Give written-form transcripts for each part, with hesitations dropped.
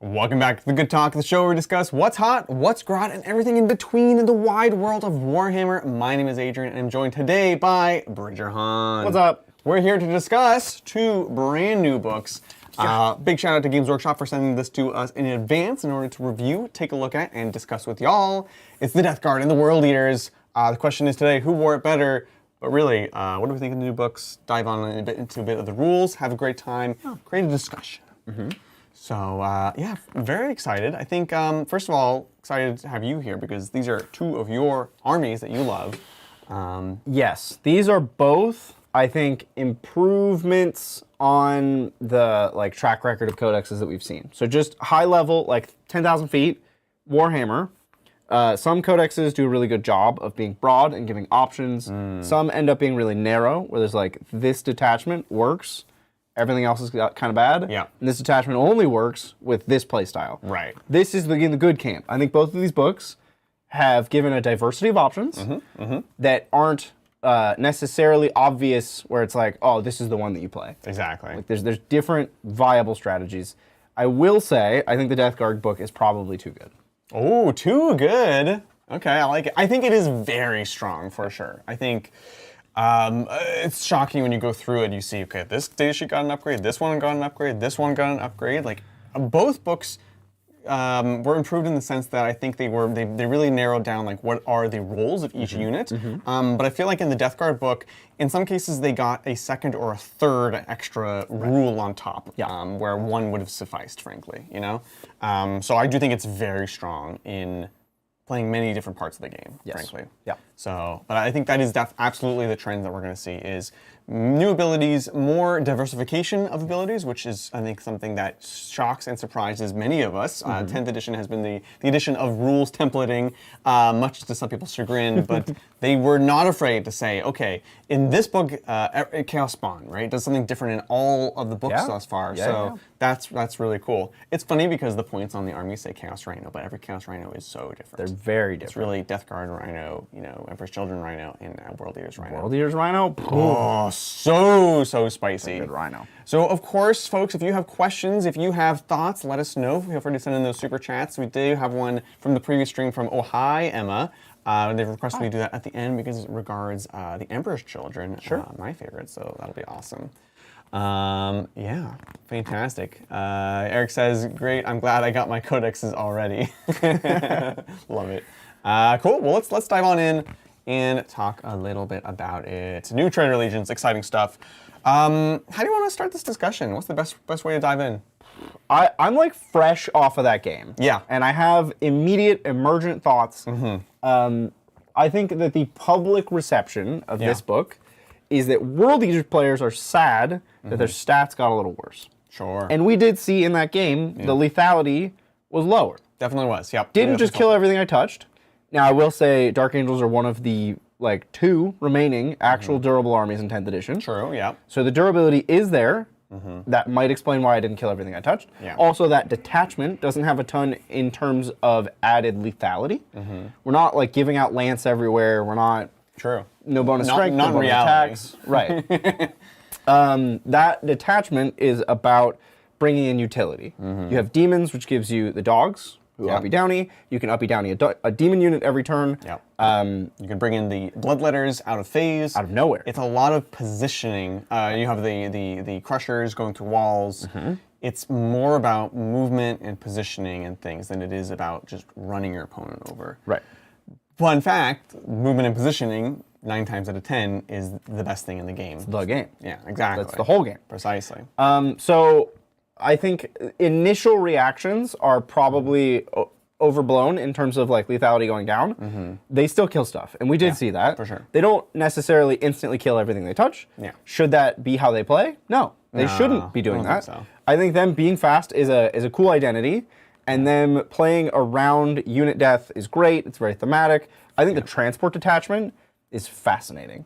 Welcome back to the Good Talk, the show where we discuss what's hot, what's grot, and everything in between in the wide world of Warhammer. My name is Adrian, and I'm joined today by Bridger Hahn. What's up? We're here to discuss two brand new books. Big shout out to Games Workshop for sending this to us in advance in order to review, take a look at, and discuss with y'all. It's the Death Guard and the World Eaters. The question is today, who wore it better? But really, what do we think of the new books? Dive on into a bit of the rules, have a great time, create a discussion. So, yeah, very excited. I think, first of all, excited to have you here because these are two of your armies that you love. Yes, these are both, I think, improvements on the track record of codexes that we've seen. So just high level, 10,000 feet, Warhammer. Some codexes do a really good job of being broad and giving options. Some end up being really narrow, where there's this detachment works. Everything else is kind of bad. Yeah. And this detachment only works with this playstyle. Right. This is in the good camp. I think both of these books have given a diversity of options that aren't necessarily obvious where it's oh, this is the one that you play. Exactly. There's different viable strategies. I will say, I think the Death Guard book is probably too good. Oh, too good. Okay, I like it. I think it is very strong for sure. I think it's shocking when you go through it and you see, okay, this data sheet got an upgrade, this one got an upgrade, this one got an upgrade. Both books were improved in the sense that I think they really narrowed down what are the roles of each unit. But I feel like in the Death Guard book, in some cases they got a second or a third extra rule on top, where one would have sufficed, frankly. So I do think it's very strong in playing many different parts of the game, frankly. Yeah. So, but I think that is absolutely the trend that we're going to see is new abilities, more diversification of abilities, which is, I think, something that shocks and surprises many of us. 10th edition has been the edition of rules templating, much to some people's chagrin, but they were not afraid to say, okay, in this book, Chaos Spawn, right, does something different in all of the books thus far. That's really cool. It's funny because the points on the army say Chaos Rhino, but every Chaos Rhino is so different. They're very different. It's really Death Guard Rhino, Emperor's Children Rhino, and World Eaters Rhino. World Eaters Rhino? Oh, so spicy. Good Rhino. So, of course, folks, if you have questions, if you have thoughts, let us know. Feel free to send in those super chats. We do have one from the previous stream from Oh Hi, Emma. They've requested me to do that at the end because it regards the Emperor's Children, my favorite, so that'll be awesome. Yeah, fantastic. Eric says, great, I'm glad I got my codexes already. Love it. Cool, well, let's dive on in and talk a little bit about it. New Traitor Legions, exciting stuff. How do you want to start this discussion? What's the best way to dive in? I'm fresh off of that game. Yeah. And I have immediate emergent thoughts. I think that the public reception of this book is that World Eaters players are sad that their stats got a little worse. Sure. And we did see in that game the lethality was lower. Definitely was, yep. Didn't just kill everything I touched. Now, I will say Dark Angels are one of the two remaining actual durable armies in 10th edition. True, yeah. So the durability is there. That might explain why I didn't kill everything I touched. Yeah. Also, that detachment doesn't have a ton in terms of added lethality. We're not giving out lance everywhere. We're not. True. No bonus strength, no bonus attacks. Right. That detachment is about bringing in utility. You have demons, which gives you the dogs, who uppy downy. You can uppy downy a demon unit every turn. Yep. You can bring in the bloodletters out of phase. Out of nowhere. It's a lot of positioning. You have the crushers going through walls. It's more about movement and positioning and things than it is about just running your opponent over. Right. Fun fact, movement and positioning, 9 times out of 10, is the best thing in the game. It's the game. Yeah, exactly. That's the whole game. Precisely. So I think initial reactions are probably overblown in terms of lethality going down. They still kill stuff, and we did see that. For sure. They don't necessarily instantly kill everything they touch. Yeah. Should that be how they play? No, they shouldn't be doing that. So. I think them being fast is a cool identity, and them playing around unit death is great. It's very thematic. I think the transport detachment is fascinating.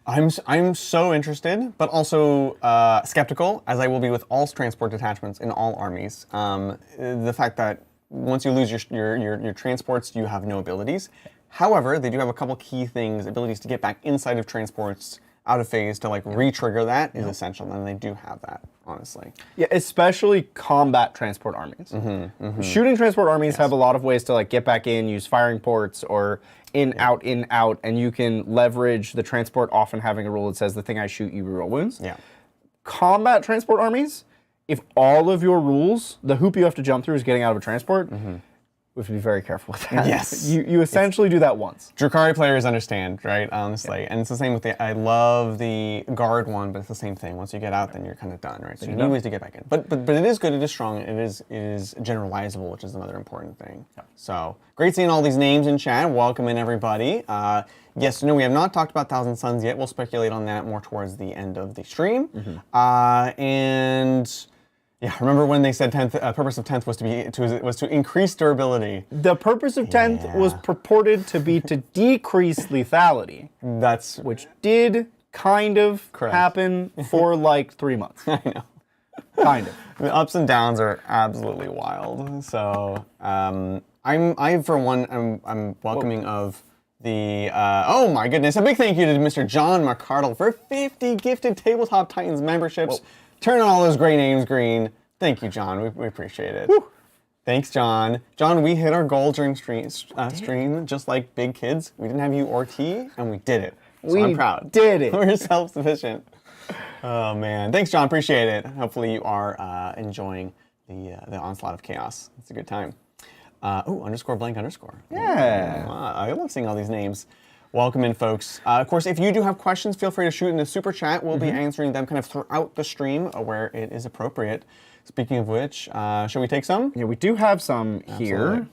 I'm so interested, but also skeptical, as I will be with all transport detachments in all armies. The fact that once you lose your transports, you have no abilities. However, they do have a couple key things, abilities to get back inside of transports out of phase to like re-trigger that is essential, and they do have that, honestly. Yeah, especially combat transport armies. Shooting transport armies have a lot of ways to like get back in, use firing ports, or in, out, and you can leverage the transport often having a rule that says the thing I shoot, you reroll wounds. Yeah. Combat transport armies, if all of your rules, the hoop you have to jump through is getting out of a transport, we have to be very careful with that. Yes. You essentially do that once. Drakari players understand, right? Honestly, and it's the same with I love the guard one, but it's the same thing. Once you get out, then you're kind of done, right? So you need ways to get back in. But it is good. It is strong. It is generalizable, which is another important thing. Yeah. So great seeing all these names in chat. Welcome in everybody. Yes, no, we have not talked about Thousand Suns yet. We'll speculate on that more towards the end of the stream. And yeah, remember when they said purpose of 10th was to increase durability? The purpose of 10th was purported to be to decrease lethality. That's which did kind of happen for like 3 months. I know. Kind of. The ups and downs are absolutely wild. So I'm welcoming of the oh my goodness, a big thank you to Mr. John McCardle for 50 gifted Tabletop Titans memberships. Turn all those gray names green. Thank you, John. We appreciate it. Woo. Thanks, John. John, we hit our goal during stream just like big kids. We didn't have you or tea, and we did it. So I'm proud. Did it. We're self-sufficient. Oh, man. Thanks, John. Appreciate it. Hopefully you are enjoying the onslaught of chaos. It's a good time. _blank_. Yeah. Wow. I love seeing all these names. Welcome in, folks. Of course, if you do have questions, feel free to shoot in the super chat. We'll be answering them kind of throughout the stream where it is appropriate. Speaking of which, shall we take some? Yeah, we do have some here.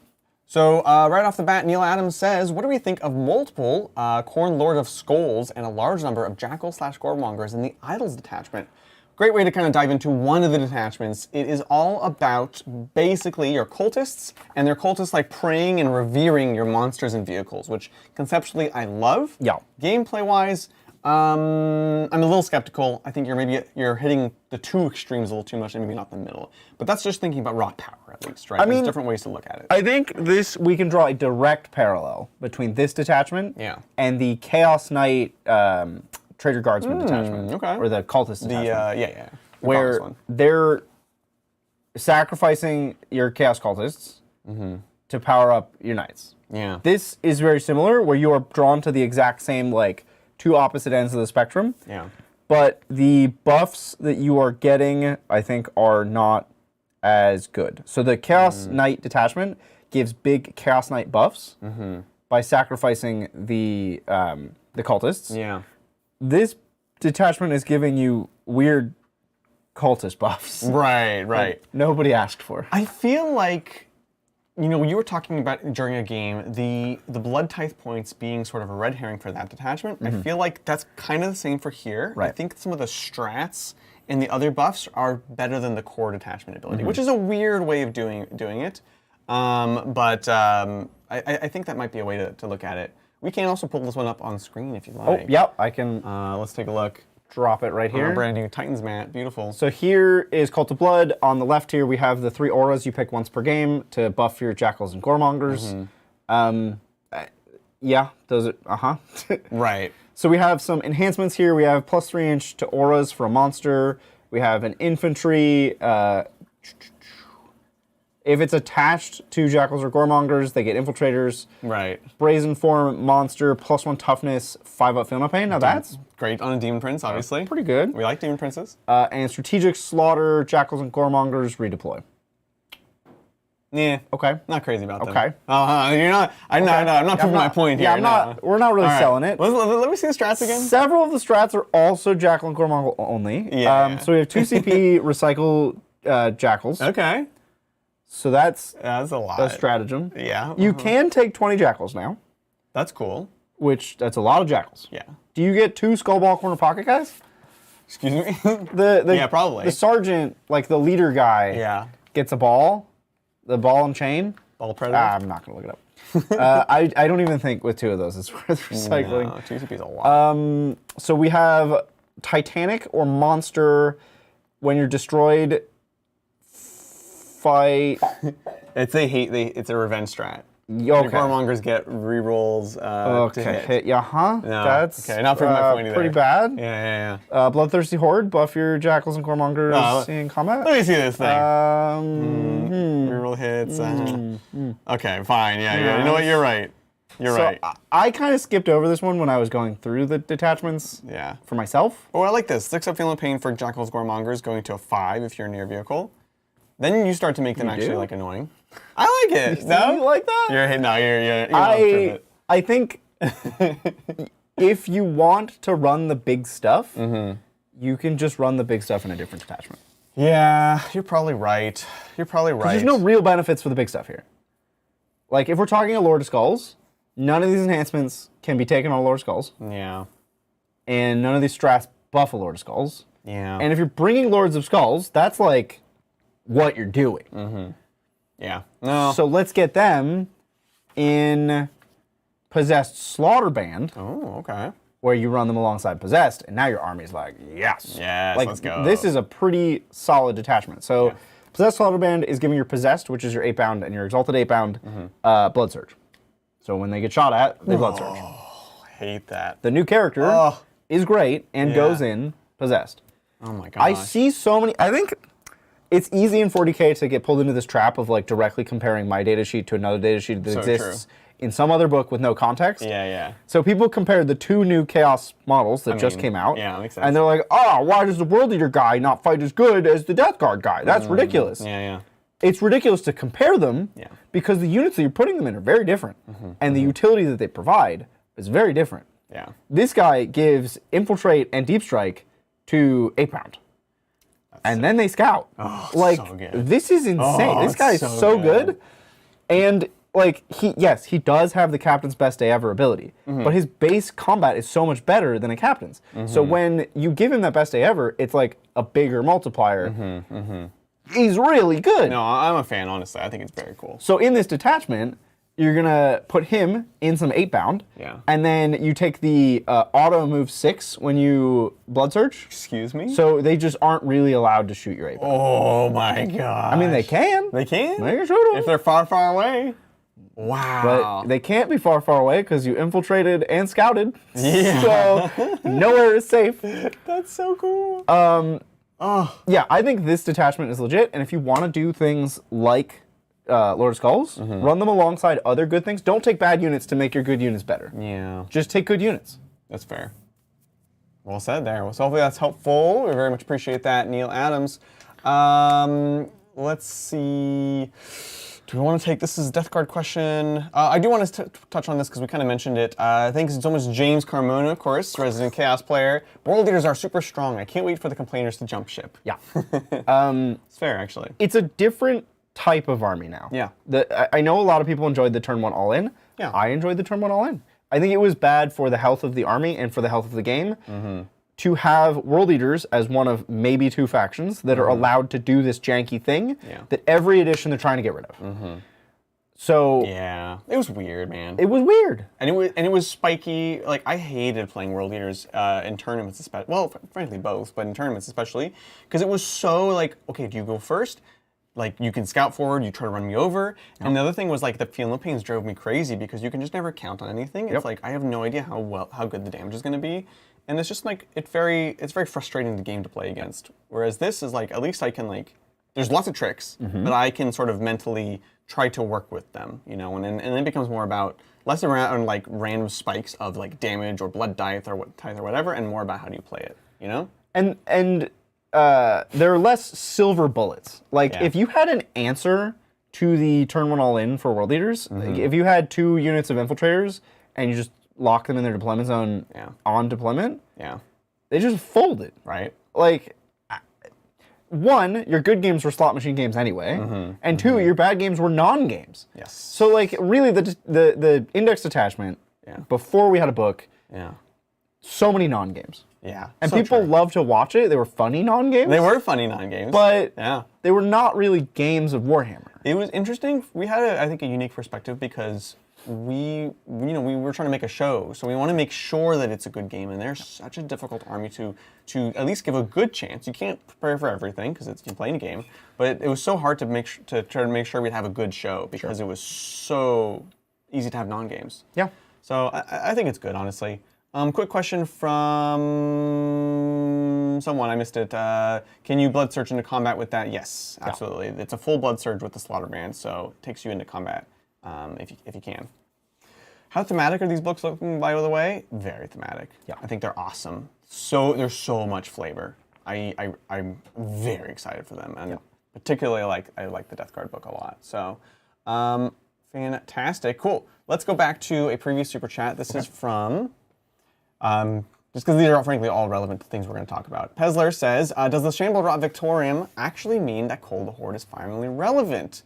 So right off the bat, Neil Adams says, what do we think of multiple Khorne Lord of Skulls and a large number of Jackal/Goremongers in the Idols detachment? Great way to kind of dive into one of the detachments. It is all about basically your cultists, and their cultists like praying and revering your monsters and vehicles, which conceptually I love. Yeah. Gameplay-wise, I'm a little skeptical. I think you're hitting the two extremes a little too much, and maybe not the middle. But that's just thinking about raw power, at least, right? There's different ways to look at it. I think we can draw a direct parallel between this detachment and the Chaos Knight Traitor Guardsman detachment. Okay. Or the Cultist detachment. The where one. they're sacrificing your Chaos Cultists to power up your Knights. Yeah. This is very similar, where you are drawn to the exact same, like, two opposite ends of the spectrum. Yeah. But the buffs that you are getting, I think, are not as good. So the Chaos Knight detachment gives big Chaos Knight buffs by sacrificing the cultists. Yeah. This detachment is giving you weird cultist buffs. Right. Like nobody asked for. I feel like, you were talking about during a game, the Blood Tithe points being sort of a red herring for that detachment. I feel like that's kind of the same for here. Right. I think some of the strats and the other buffs are better than the core detachment ability, which is a weird way of doing it. But I think that might be a way to look at it. We can also pull this one up on screen if you like. Oh, yep, I can let's take a look. drop it right here. Our brand new Titans mat, beautiful. So here is Cult of Blood. On the left here, we have the 3 auras you pick once per game to buff your Jackals and Goremongers. Yeah, those are, Right. So we have some enhancements here. We have plus 3 inch to auras for a monster. We have an infantry. If it's attached to Jackals or Goremongers, they get infiltrators. Right. Brazen Form monster, plus 1 toughness, 5 Feel No Pain. Now that's great on a Demon Prince, obviously. pretty good. We like Demon Princes. And strategic slaughter, Jackals and Goremongers, redeploy. Yeah. Okay. Not crazy about them. Okay. You're not. I'm not proving my point here. Yeah, we're not really selling it. Let me see the strats again. Several of the strats are also Jackal and Goremonger only. Yeah. So we have 2 CP recycle Jackals. Okay. So that's a lot. a stratagem. Yeah. You can take 20 Jackals now, That's cool. which that's a lot of Jackals. Yeah. Do you get 2 Skullball Corner Pocket guys? Excuse me. Yeah, probably. The sergeant, like the leader guy, gets a ball, the ball and chain. Ball Predator. I'm not gonna look it up. I don't even think with 2 of those it's worth recycling. No, 2 CP is a lot. So we have Titanic or Monster. When you're destroyed, fight. It's a revenge strat. Your warmongers get rerolls to hit. Yeah, huh? No. That's okay, not proving my point either. pretty bad. Yeah. Bloodthirsty Horde, buff your jackals and warmongers in combat. Let me see this thing. Reroll hits. Okay, fine. Yeah. You know what? You're right. You're right. I kind of skipped over this one when I was going through the detachments. Yeah. For myself. Oh, I like this. 6 up feeling pain for jackals, warmongers, going to a 5 if you're near a vehicle. Then you start to make them actually like annoying. I like it. No, you like that? You're not I think if you want to run the big stuff, you can just run the big stuff in a different detachment. Yeah, you're probably right. There's no real benefits for the big stuff here. Like if we're talking a Lord of Skulls, none of these enhancements can be taken on Lord of Skulls. Yeah. And none of these strats buff a Lord of Skulls. Yeah. And if you're bringing Lords of Skulls, that's like what you're doing. Yeah. No. So let's get them in Possessed Slaughter Band. Oh, okay. Where you run them alongside Possessed, and now your army's like, yes. Yes, like, let's go. This is a pretty solid detachment. So Possessed Slaughter Band is giving your Possessed, which is your 8-bound, and your Exalted 8-bound, Blood Surge. So when they get shot at, they Blood Surge. I hate that. The new character is great and goes in Possessed. Oh my gosh. I see so many. I think it's easy in 40K to get pulled into this trap of like directly comparing my datasheet to another datasheet that exists in some other book with no context. Yeah. So people compared the 2 new Chaos models that just came out. Yeah, that makes sense. And they're like, why does the World Eater guy not fight as good as the Death Guard guy? That's ridiculous. Yeah. It's ridiculous to compare them because the units that you're putting them in are very different. And the utility that they provide is very different. Yeah. This guy gives Infiltrate and Deep Strike to 8-pound. And then they scout. Oh, like, so good. This is insane. This guy is so good. And, like, he does have the Captain's Best Day Ever ability. But his base combat is so much better than a Captain's. So when you give him that Best Day Ever, it's like a bigger multiplier. He's really good. No, I'm a fan, honestly. I think it's very cool. So in this detachment, you're going to put him in some 8-bound. Yeah. And then you take the auto move 6 when you Blood Surge. Excuse me? So they just aren't really allowed to shoot your 8-bound. Oh my god. I mean, they can. They can? They can shoot them. If they're far, far away. Wow. But they can't be far, far away because you infiltrated and scouted. Yeah. So nowhere is safe. That's so cool. Yeah, I think this detachment is legit. And if you want to do things like Lord of Skulls, run them alongside other good things. Don't take bad units to make your good units better. Yeah. Just take good units. That's fair. Well said there. Well, so hopefully that's helpful. We very much appreciate that, Neil Adams. Let's see. Do we want to take, this is a Death Guard question. I do want to touch on this because we kind of mentioned it. Thanks so much James Carmona, of course, resident Chaos player. World Leaders are super strong. I can't wait for the complainers to jump ship. Yeah. It's fair, actually. It's a different type of army now. Yeah. I know a lot of people enjoyed the turn 1 all-in. Yeah. I enjoyed the turn 1 all-in. I think it was bad for the health of the army and for the health of the game to have World Eaters as one of maybe 2 factions that are allowed to do this janky thing that every edition they're trying to get rid of. So yeah, it was weird, man. It was weird, and it was spiky. Like I hated playing World Eaters in tournaments, especially. Well, frankly, both, but in tournaments especially, because it was so like, okay, do you go first? Like you can scout forward, you try to run me over. And the other thing was like the Feel No Pains drove me crazy because you can just never count on anything. It's like I have no idea how good the damage is going to be, and it's just like it's very frustrating the game to play against. Whereas this is like at least I can like there's lots of tricks, but I can sort of mentally try to work with them, you know, and then it becomes more about less around like random spikes of like damage or blood tithe or whatever, and more about how do you play it, you know? And there are less silver bullets. Like if you had an answer to the turn 1 all-in for World Eaters, like if you had 2 units of infiltrators and you just lock them in their deployment zone on deployment, they just folded. Right. Like, 1, your good games were slot machine games anyway, and 2, your bad games were non-games. Yes. So like really the index detachment, before we had a book, so many non-games. Yeah. And so people true. loved to watch it. They were funny non-games. They were funny non-games. But they were not really games of Warhammer. It was interesting. We had, I think, a unique perspective because we were trying to make a show, so we want to make sure that it's a good game. And they're such a difficult army to at least give a good chance. You can't prepare for everything because you're playing a game, but it was so hard to try to make sure we'd have a good show because it was so easy to have non-games. Yeah. So I think it's good, honestly. Quick question from someone, I missed it. Can you blood surge into combat with that? Yes, absolutely. Yeah. It's a full blood surge with the slaughter band, so it takes you into combat if you can. How thematic are these books looking, by the way? Very thematic. Yeah. I think they're awesome. So there's so much flavor. I'm very excited for them, and particularly I like the Death Guard book a lot. So fantastic, cool. Let's go back to a previous super chat. This is from. Just because these are frankly all relevant to things we're going to talk about. Pezler says, does the Shambled Rot Victorium actually mean that Cold Horde is finally relevant?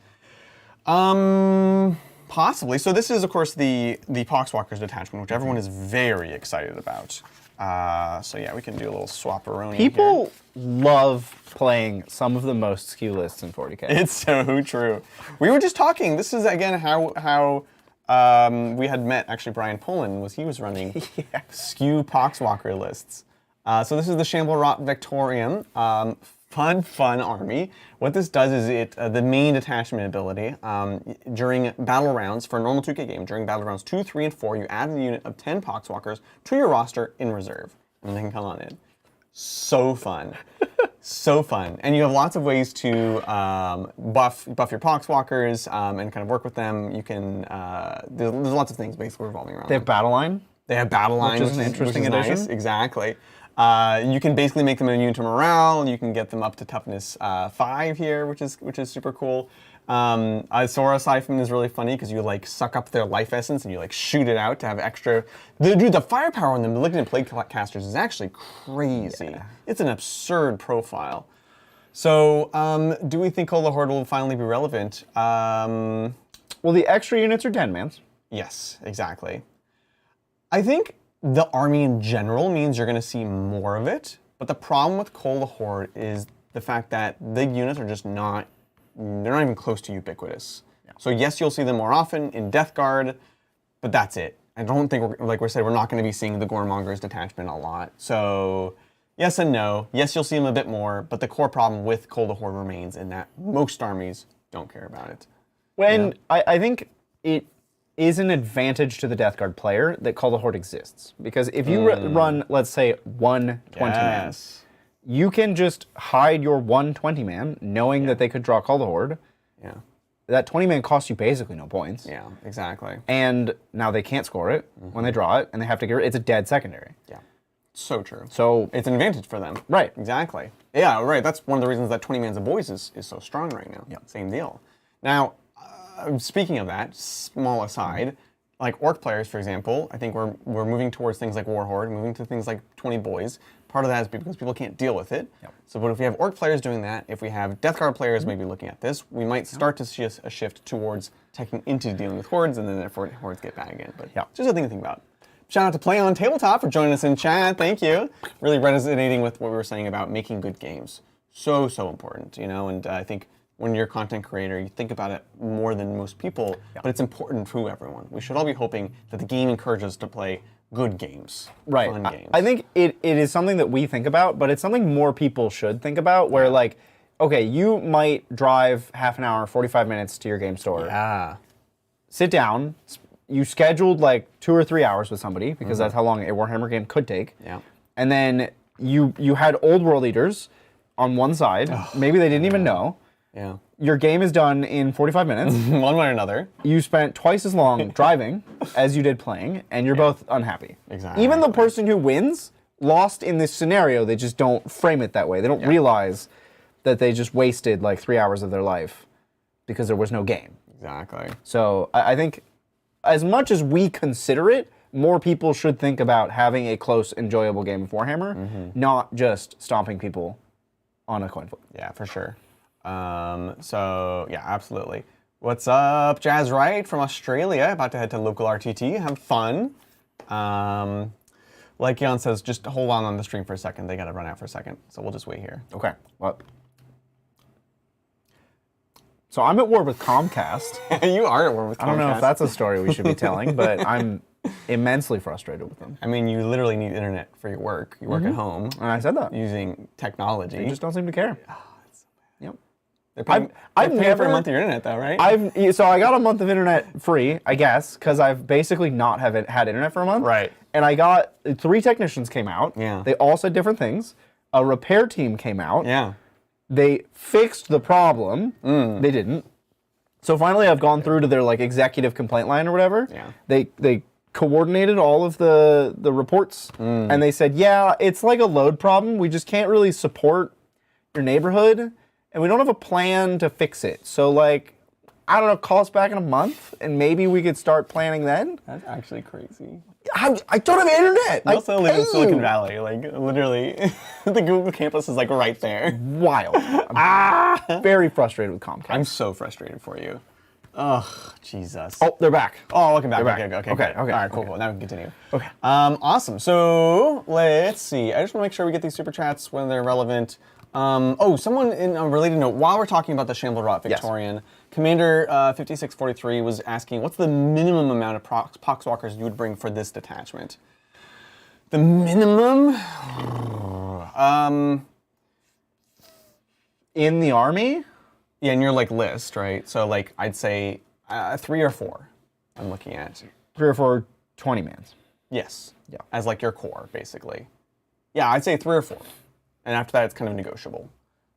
Possibly. So this is, of course, the Poxwalkers detachment, which everyone is very excited about. So yeah, we can do a little swap-a-rony People love playing some of the most skew lists in 40K. It's so true. We were just talking. This is, again, how we had met, actually, Brian Pullen, he was running skew Poxwalker lists. So this is the Shambled Rot Victorium. Fun army. What this does is the main detachment ability, during battle rounds, for a normal 2K game, during battle rounds 2, 3, and 4, you add a unit of 10 Poxwalkers to your roster in reserve. And they can come on in. So fun. So fun. And you have lots of ways to buff your Poxwalkers and kind of work with them. You can, there's lots of things basically revolving around They have battle line? They have battle line, which is an interesting addition. Nice. Exactly. You can basically make them immune to morale. You can get them up to toughness 5 here, which is super cool. Sora Siphon is really funny because you suck up their life essence and you shoot it out to have extra. The firepower on the Malignant Plague casters is actually crazy. Yeah. It's an absurd profile. So, do we think Cold Horde will finally be relevant? Well, the extra units are 10-mans. Yes, exactly. I think the army in general means you're going to see more of it, but the problem with Cold Horde is the fact that the units are just not, they're not even close to ubiquitous. Yeah. So yes, you'll see them more often in Death Guard, but that's it. I don't think, like we said, we're not going to be seeing the Goremongers detachment a lot. So yes and no. Yes, you'll see them a bit more, but the core problem with Cold Horde remains in that most armies don't care about it. I think it is an advantage to the Death Guard player that Cold Horde exists. Because if you run, let's say, one 20-man, you can just hide your 120-man, knowing that they could draw Cold Horde. Yeah. That 20-man costs you basically no points. Yeah, exactly. And now they can't score it when they draw it, and they have to get it's a dead secondary. Yeah. So true. So it's an advantage for them. Right. Exactly. Yeah, right. That's one of the reasons that 20-Mans of Boys is so strong right now. Yep. Same deal. Now, speaking of that, small aside, like Orc players, for example, I think we're moving towards things like Warhorde, moving to things like 20 Boys. Part of that is because people can't deal with it. Yep. So, but if we have Orc players doing that, if we have Death Guard players maybe looking at this, we might start to see a shift towards taking into dealing with Hordes, and then therefore Hordes get bad again. But just a thing to think about. Shout out to Play on Tabletop for joining us in chat. Thank you. Really resonating with what we were saying about making good games. So important, and I think when you're a content creator, you think about it more than most people, but it's important to everyone. We should all be hoping that the game encourages us to play good games, fun games. I think it is something that we think about, but it's something more people should think about, where okay, you might drive half an hour, 45 minutes to your game store. Yeah. Sit down. You scheduled 2 or 3 hours with somebody, because that's how long a Warhammer game could take. Yeah. And then you had old world eaters on one side. Maybe they didn't even know. Yeah. Your game is done in 45 minutes. One way or another. You spent twice as long driving as you did playing, and you're both unhappy. Exactly. Even the person who wins lost in this scenario. They just don't frame it that way. They don't realize that they just wasted 3 hours of their life because there was no game. Exactly. So I think as much as we consider it, more people should think about having a close, enjoyable game of Warhammer, not just stomping people on a coin flip. Yeah, for sure. So yeah, absolutely. What's up, Jazz Wright from Australia? About to head to local RTT. Have fun. Like Jan says, just hold on the stream for a second. They got to run out for a second, so we'll just wait here. Okay. Well. So I'm at war with Comcast. You are at war with Comcast. I don't know if that's a story we should be telling, but I'm immensely frustrated with them. I mean, you literally need internet for your work. You work at home. And I said that. Using technology. They just don't seem to care. Yep. They're paying, I've they're paying for a month of your internet, though, right? So I got a month of internet free, I guess, because I've basically not had internet for a month. Right. And I got 3 technicians came out. Yeah. They all said different things. A repair team came out. Yeah. They fixed the problem. They didn't. So finally, I've gone through to their like executive complaint line or whatever. Yeah. They coordinated all of the reports, and they said, yeah, it's like a load problem. We just can't really support your neighborhood, and we don't have a plan to fix it. So like, I don't know, call us back in a month, and maybe we could start planning then. That's actually crazy. I don't have internet. I also live in Silicon Valley. Like, literally, the Google campus is like right there. Wild. I'm very frustrated with Comcast. I'm so frustrated for you. Ugh, Jesus. Oh, they're back. Oh, welcome back. They're back. Okay. Okay. All right, cool. Now we can continue. Okay. Awesome. So let's see. I just want to make sure we get these super chats when they're relevant. Someone in a related note, while we're talking about the Shambled Rot Victorian, Commander 5643 was asking, what's the minimum amount of poxwalkers you would bring for this detachment? The minimum? In the army? Yeah, in your like list, right? So like I'd say 3 or 4 I'm looking at. 3 or 4 20-mans. Yes. Yeah. As like your core, basically. Yeah, I'd say 3 or 4. And after that, it's kind of negotiable.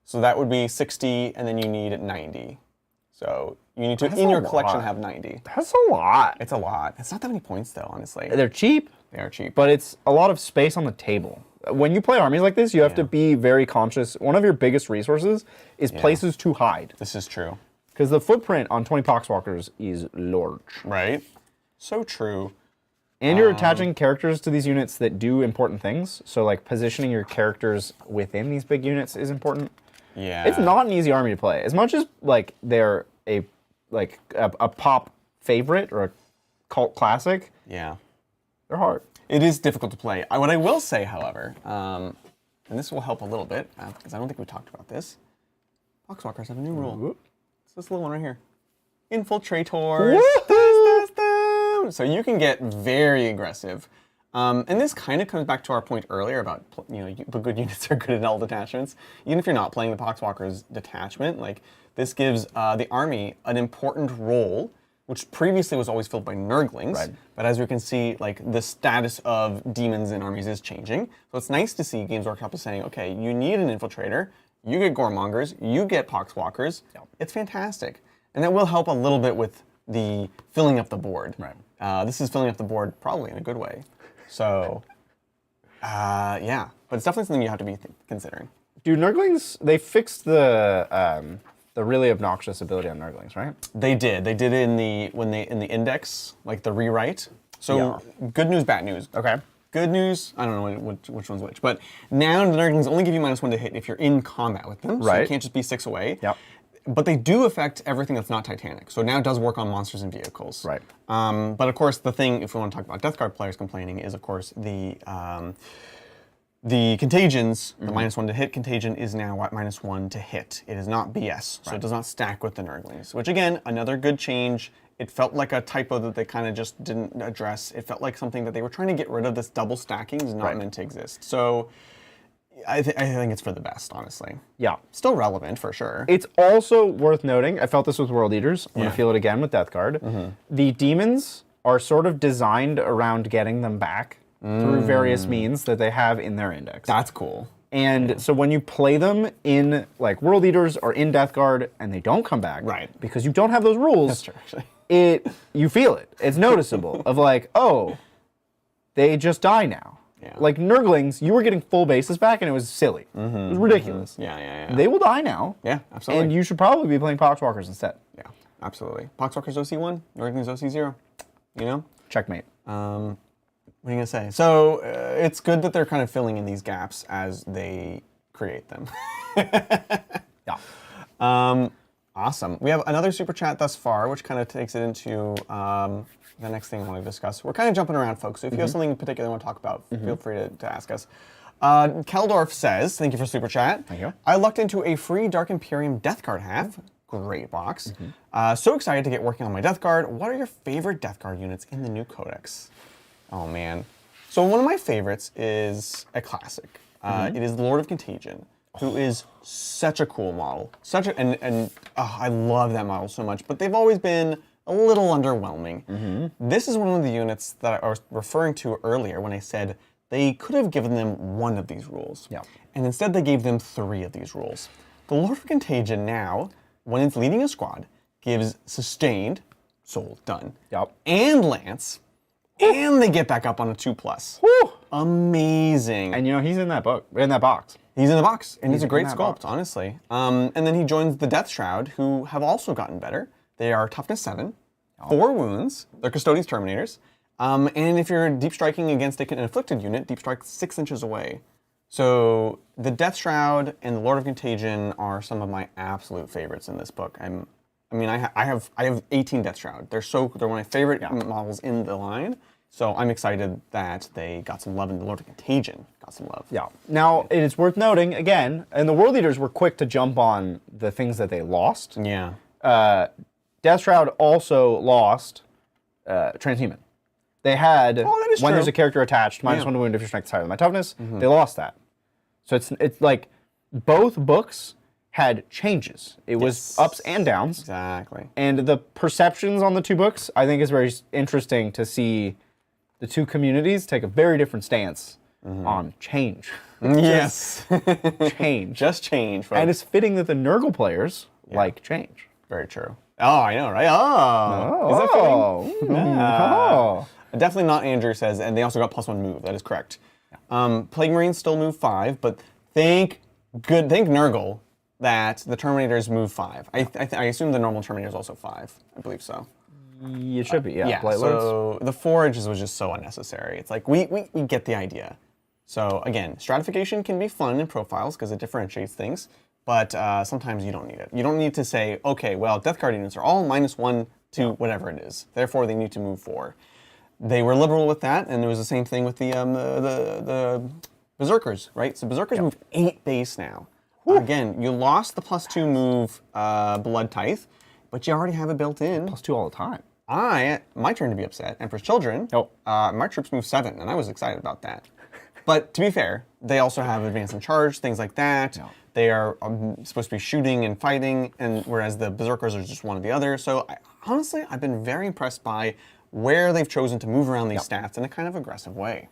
So that would be 60, and then you need 90. So you need to, in your collection, have 90. That's a lot. It's a lot. It's not that many points, though, honestly. They're cheap. They are cheap. But it's a lot of space on the table. When you play armies like this, you have to be very conscious. One of your biggest resources is places to hide. This is true. Because the footprint on 20 poxwalkers is large. Right? So true. And you're attaching characters to these units that do important things. So like positioning your characters within these big units is important. Yeah. It's not an easy army to play. As much as like they're a pop favorite or a cult classic. Yeah. They're hard. It is difficult to play. What I will say, however, and this will help a little bit, because I don't think we talked about this, Poxwalkers have a new rule. It's this little one right here. Infiltrators. So you can get very aggressive. And this kind of comes back to our point earlier about, good units are good at all detachments. Even if you're not playing the Poxwalkers detachment, like this gives the army an important role, which previously was always filled by Nurglings. Right. But as we can see, like the status of demons in armies is changing. So it's nice to see Games Workshop is saying, okay, you need an infiltrator, you get Goremongers, you get Poxwalkers. Yep. It's fantastic. And that will help a little bit with the filling up the board. Right. This is filling up the board probably in a good way. So, yeah. But it's definitely something you have to be considering. Dude, Nurglings, they fixed the really obnoxious ability on Nurglings, right? They did. They did it in the index, like the rewrite. So good news, bad news. Okay. Good news, I don't know which one's which, but now the Nurglings only give you -1 to hit if you're in combat with them. So Right. you can't just be 6 away. Yep. But they do affect everything that's not Titanic. So now it does work on monsters and vehicles. Right. But of course, the thing, if we want to talk about Death Guard players complaining, is of course the contagions, the -1 to hit contagion is now -1 to hit. It is not BS, so it does not stack with the Nurglings. Which again, another good change. It felt like a typo that they kind of just didn't address. It felt like something that they were trying to get rid of. This double stacking is not meant to exist. So I think it's for the best, honestly. Yeah. Still relevant for sure. It's also worth noting, I felt this with World Eaters, I'm going to feel it again with Death Guard. The demons are sort of designed around getting them back through various means that they have in their index. That's cool. And so when you play them in like World Eaters or in Death Guard and they don't come back, because you don't have those rules, That's true, actually. You feel it. It's noticeable of like, oh, they just die now. Yeah. Like Nurglings, you were getting full bases back and it was silly. It was ridiculous. Yeah. They will die now. Yeah, absolutely. And you should probably be playing Poxwalkers instead. Yeah, absolutely. Poxwalkers OC1, Nurglings OC0. You know? Checkmate. What are you going to say? So it's good that they're kind of filling in these gaps as they create them. Yeah. Awesome. We have another super chat thus far, which kind of takes it into the next thing I want to discuss. We're kind of jumping around, folks, so if you have something in particular you want to talk about, feel free to ask us. Keldorf says, thank you for super chat. Thank you. I lucked into a free Dark Imperium Death Guard half. great box. So excited to get working on my Death Guard. What are your favorite Death Guard units in the new codex? Oh man. So one of my favorites is a classic. It is the Lord of Contagion, who is such a cool model. I love that model so much, but they've always been a little underwhelming. This is one of the units that I was referring to earlier when I said they could have given them one of these rules. And instead they gave them 3 of these rules. The Lord of Contagion now, when it's leading a squad, gives Sustained, Soul, done, and Lance, and they get back up on a 2+. Amazing. And you know, he's in that book, in that box. He's in the box, and he's a great sculpt, honestly. And then he joins the Death Shroud, who have also gotten better. They are toughness 7, 4 wounds. They're Custodes Terminators. And if you're deep striking against an afflicted unit, deep strike 6 inches away. So the Death Shroud and the Lord of Contagion are some of my absolute favorites in this book. I have 18 Death Shroud. They're one of my favorite models in the line. So I'm excited that they got some love, and the Lord of Contagion got some love. Now, it is worth noting, again, and the World Eaters were quick to jump on the things that they lost. Death Shroud also lost Transhuman. They had, when there's a character attached, -1 to wound if your strength is higher than my toughness, they lost that. So it's like both books had changes. It was ups and downs. Exactly. And the perceptions on the 2 books, I think, is very interesting to see the 2 communities take a very different stance on change. Yes. Change. Just change, folks. And it's fitting that the Nurgle players like change. Very true. Oh, I know, right? Oh. Is that fitting? Definitely not, Andrew says, and they also got +1 move. That is correct. Plague Marines still move 5, but thank Nurgle that the Terminators move 5. I assume the normal Terminators also 5. I believe so. It should be, yeah. So the Forages was just so unnecessary. It's like, we get the idea. So again, stratification can be fun in profiles because it differentiates things, but sometimes you don't need it. You don't need to say, okay, well, Death Guard units are all -1 to whatever it is. Therefore, they need to move 4. They were liberal with that, and it was the same thing with the Berserkers, right? So Berserkers move 8 base now. Again, you lost the +2 move Blood Tithe, but you already have it built in. +2 all the time. My turn to be upset. Emperor's Children, my troops move 7, and I was excited about that. But to be fair, they also have advance and charge, things like that. They are supposed to be shooting and fighting, and whereas the Berserkers are just one or the other. So honestly, I've been very impressed by where they've chosen to move around these stats in a kind of aggressive way.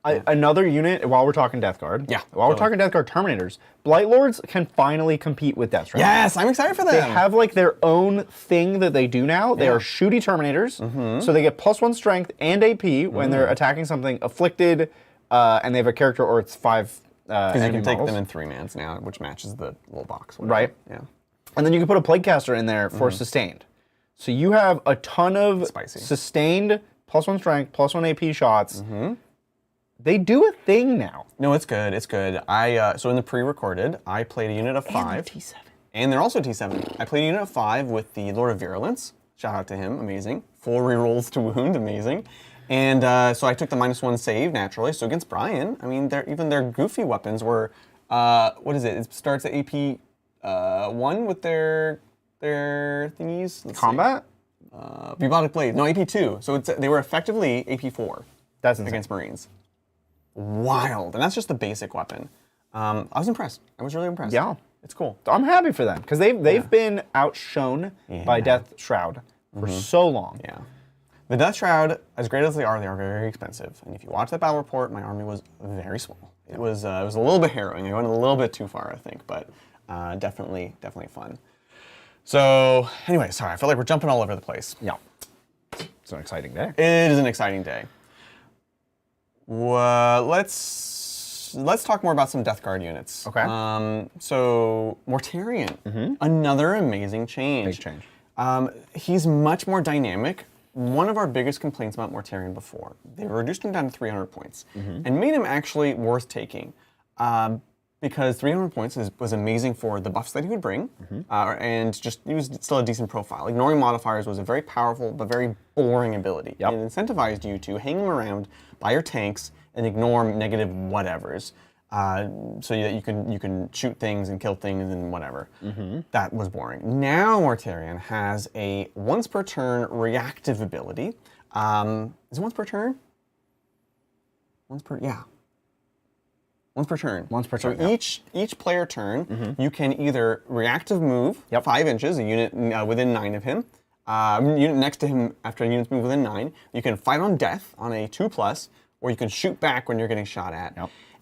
Another unit, while we're talking Death Guard, while we're talking Death Guard Terminators, Blight Lords can finally compete with Death Shroud. Yes, I'm excited for them. They have like their own thing that they do now. They are shooty Terminators, so they get +1 strength and AP when they're attacking something afflicted, and they have a character or it's 5 because you can take them in 3-mans now, which matches the little box. Whatever. Right. Yeah. And then you can put a Plaguecaster in there for Sustained. So you have a ton of Sustained, +1 strength, +1 AP shots. They do a thing now. No, it's good. It's good. So in the pre-recorded, I played a unit of 5. And T7. And they're also T7. I played a unit of 5 with the Lord of Virulence. Shout out to him. Amazing. 4 rerolls to wound. Amazing. And so I took the -1 save naturally. So against Brian, I mean, even their goofy weapons were, what is it? It starts at AP 1 with their thingies. Combat? Bubotic Blade. No, AP 2. So they were effectively AP 4. That's insane. Against Marines. Wild. And that's just the basic weapon. I was impressed. I was really impressed. Yeah. It's cool. I'm happy for them because they've been outshone by Death Shroud for so long. Yeah. The Death Shroud, as great as they are very expensive. And if you watch that battle report, my army was very small. It was a little bit harrowing. I went a little bit too far, I think, but definitely fun. So anyway, sorry, I feel like we're jumping all over the place. Yeah. It's an exciting day. It is an exciting day. Well, let's talk more about some Death Guard units. Okay. So Mortarion, another amazing change. Big change. He's much more dynamic. One of our biggest complaints about Mortarion before, they reduced him down to 300 points and made him actually worth taking. Because 300 points was amazing for the buffs that he would bring, and just he was still a decent profile. Ignoring modifiers was a very powerful but very boring ability. It incentivized you to hang him around by your tanks and ignore negative whatevers. so that you can shoot things and kill things and whatever. That was boring. Now Mortarion has a once per turn reactive ability. Is it once per turn? Once per turn. Once per turn. So each player turn, you can either reactive move 5 inches, a unit within 9 of him, unit next to him after a unit's moved within 9. You can fight on death on a 2+, or you can shoot back when you're getting shot at.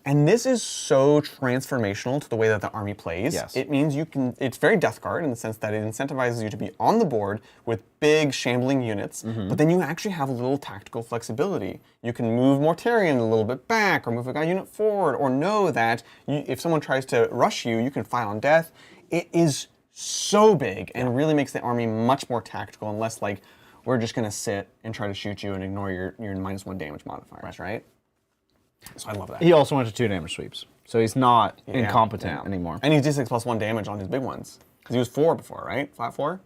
And this is so transformational to the way that the army plays. It means it's very Death Guard in the sense that it incentivizes you to be on the board with big shambling units, but then you actually have a little tactical flexibility. You can move Mortarion a little bit back, or move a guy unit forward, or know that if someone tries to rush you, you can fight on death. It is so big and really makes the army much more tactical and less like, we're just gonna sit and try to shoot you and ignore your -1 damage modifiers, right? So I love that. He also went to 2 damage sweeps, so he's not incompetent anymore. And he's D6 +1 damage on his big ones. Because he was 4 before, right? Flat 4?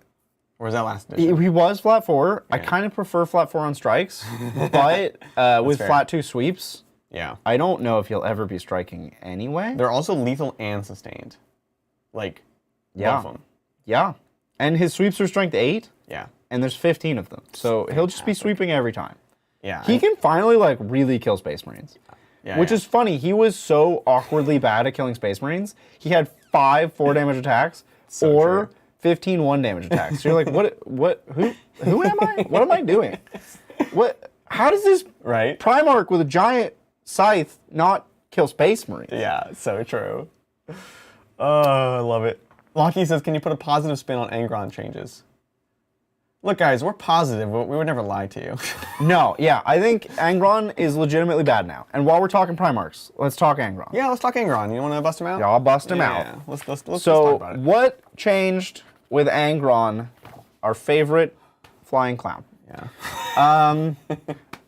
Or was that last edition? He was flat 4. I kind of prefer flat 4 on strikes, but with fair. flat 2 sweeps, Yeah. I don't know if he'll ever be striking anyway. They're also lethal and sustained. Like, both of them. Yeah. And his sweeps are strength 8, Yeah. and there's 15 of them. So he'll just be sweeping every time. Yeah. He can finally, like, really kill Space Marines. Yeah, Which is funny. He was so awkwardly bad at killing Space Marines. He had 5 4 damage attacks or 15 1 damage attacks. So you're like, who am I? What am I doing? How does this Primarch with a giant scythe not kill Space Marines? Yeah, so true. Oh, I love it. Lockie says, can you put a positive spin on Angron changes? Look, guys, we're positive. We would never lie to you. No, yeah, I think Angron is legitimately bad now. And while we're talking Primarchs, let's talk Angron. Yeah, let's talk Angron. You want to bust him out? Yeah, I'll bust him out. Yeah, let's talk So, about it. what changed with Angron, our favorite flying clown? Yeah.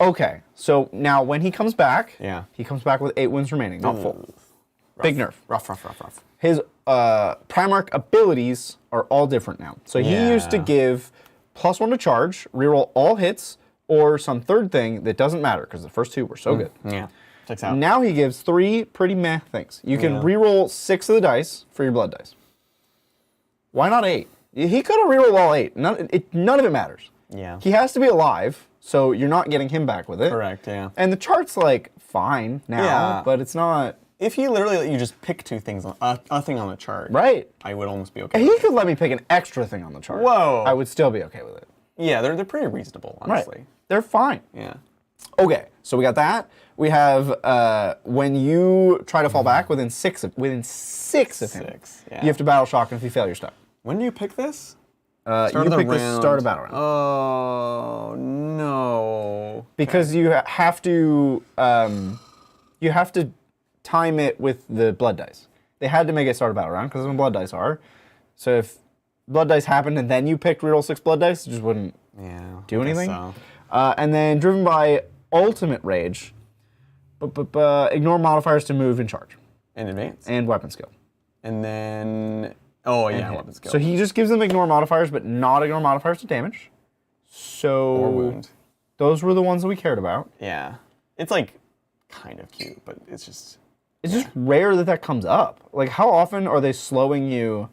Okay, so now when he comes back, Yeah. he comes back with 8 wounds remaining, not full. Big nerf. Rough. His Primarch abilities are all different now. So he used to give +1 to charge, reroll all hits, or some third thing that doesn't matter, because the first 2 were so good. Yeah. Checks out. Now he gives 3 pretty meh things. You can reroll 6 of the dice for your blood dice. Why not 8? He could have rerolled all 8. None of it matters. Yeah. He has to be alive, so you're not getting him back with it. Correct, yeah. And the chart's like fine now, but it's not. If he literally let you just pick 2 things, a thing on the chart, Right. I would almost be okay. He could let me pick an extra thing on the chart. Whoa. I would still be okay with it. Yeah, they're pretty reasonable, honestly. Right. They're fine. Yeah. Okay, so we got that. We have when you try to fall back within six of him, 6, yeah. you have to battle shock, and if you fail, you're stuck. When do you pick this? You pick the start of battle round. Oh no! Because you have to time it with the blood dice. They had to make it start a battle round because that's when blood dice are. So if blood dice happened and then you picked reroll 6 blood dice, it just wouldn't do anything. So. And then driven by ultimate rage, but ignore modifiers to move and charge. In advance. And weapon skill. And then weapon skill. So he just gives them ignore modifiers, but not ignore modifiers to damage. So or wound. Those were the ones that we cared about. Yeah. It's like kind of cute, but it's just just rare that comes up. Like, how often are they slowing you?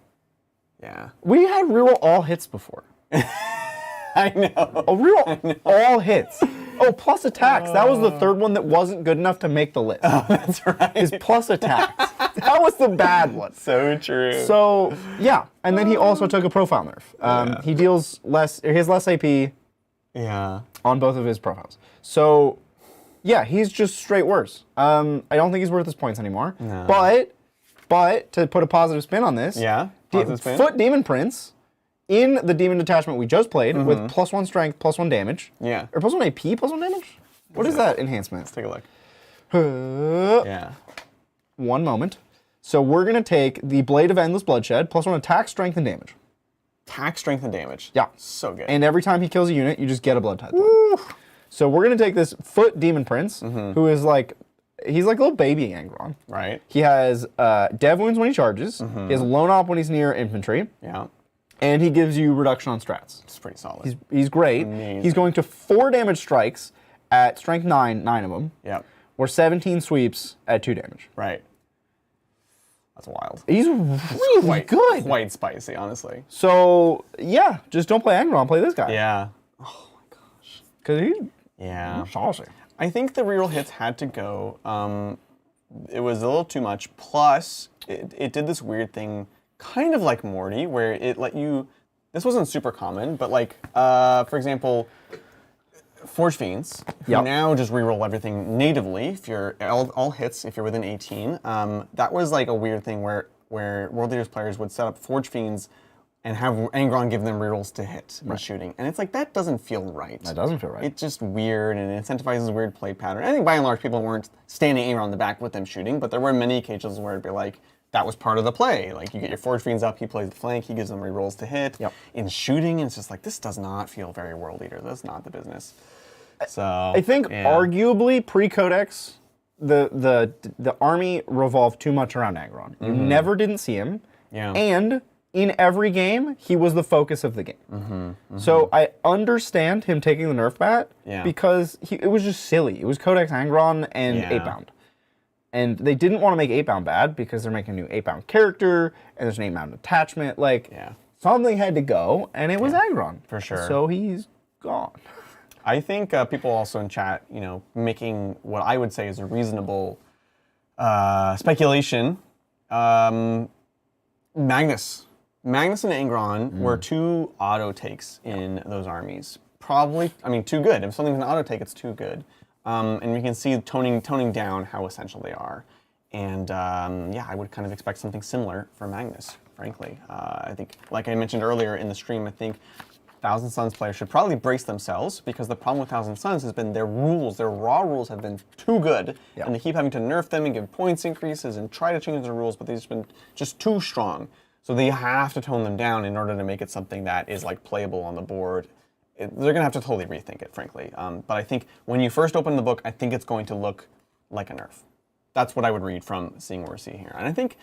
Yeah. We had reroll all hits before. I know. Oh, reroll all hits. Oh, plus attacks. That was the third one that wasn't good enough to make the list. Oh, that's right. Is plus attacks. That was the bad one. So true. So, yeah. And then he also took a profile nerf. He deals less, he has less AP on both of his profiles. So, yeah, he's just straight worse. I don't think he's worth his points anymore. No. But to put a positive spin on this, positive spin? Foot Demon Prince in the demon detachment we just played with +1 strength, +1 damage. Yeah. Or +1 AP, +1 damage? What is that enhancement? Let's take a look. Yeah. One moment. So we're going to take the Blade of Endless Bloodshed, +1 attack, strength, and damage. Attack, strength, and damage. Yeah. So good. And every time he kills a unit, you just get a blood type. So we're going to take this Foot Demon Prince, who is like, he's like a little baby Angron. Right. He has Dev Wounds when he charges. He has Lone Op when he's near infantry. Yeah. And he gives you reduction on strats. It's pretty solid. He's great. Amazing. He's going to 4 damage strikes at strength 9 of them. Yep. Or 17 sweeps at 2 damage. Right. That's wild. He's really good. Quite spicy, honestly. So, yeah, just don't play Angron, play this guy. Yeah. Because he's saucy. I think the reroll hits had to go. It was a little too much. Plus, it did this weird thing, kind of like Morty, where it let you. This wasn't super common, but like, for example, Forge Fiends. You now just reroll everything natively. If you're all hits, if you're within 18. That was like a weird thing where World Leaders players would set up Forge Fiends and have Angron give them rerolls to hit and shooting. And it's like, that doesn't feel right. That doesn't feel right. It's just weird, and it incentivizes a weird play pattern. I think by and large, people weren't standing Angron in the back with them shooting, but there were many occasions where it'd be like, that was part of the play. Like, you get your Forge Fiends up, he plays the flank, he gives them rerolls to hit. In shooting, it's just like, this does not feel very World Leader. That's not the business. So I think arguably pre-Codex, the army revolved too much around Angron. You never didn't see him. And in every game, he was the focus of the game. So I understand him taking the nerf bat because it was just silly. It was Codex Angron and 8-bound. And they didn't want to make 8-bound bad because they're making a new 8-bound character and there's an 8-bound attachment. Like, something had to go, and it was Angron. For sure. So he's gone. I think people also in chat, making what I would say is a reasonable speculation. Magnus and Angron were two auto takes in those armies. Probably, too good. If something's an auto take, it's too good. And we can see toning down how essential they are. And I would kind of expect something similar for Magnus, frankly. I think, like I mentioned earlier in the stream, I think Thousand Sons players should probably brace themselves, because the problem with Thousand Sons has been their raw rules have been too good, and they keep having to nerf them and give points increases and try to change the rules, but they've just been just too strong. So they have to tone them down in order to make it something that is like playable on the board. They're going to have to totally rethink it, frankly. But I think when you first open the book, I think it's going to look like a nerf. That's what I would read from seeing what we're seeing here. And I think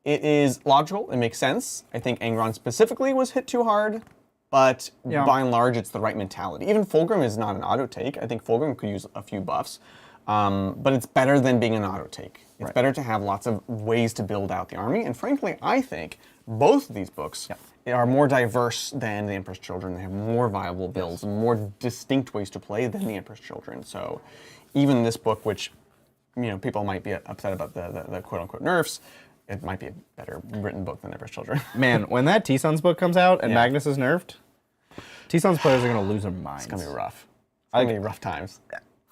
it is logical, it makes sense. I think Angron specifically was hit too hard, but by and large, it's the right mentality. Even Fulgrim is not an auto take. I think Fulgrim could use a few buffs, but it's better than being an auto take. It's better to have lots of ways to build out the army. And frankly, I think both of these books are more diverse than the Emperor's Children. They have more viable builds, more distinct ways to play than the Emperor's Children. So even this book, which people might be upset about the quote-unquote nerfs, it might be a better written book than Emperor's Children. Man, when that T-Sons book comes out and Magnus is nerfed, T-Sons players are going to lose their minds. It's going to be rough. It's going to be rough times.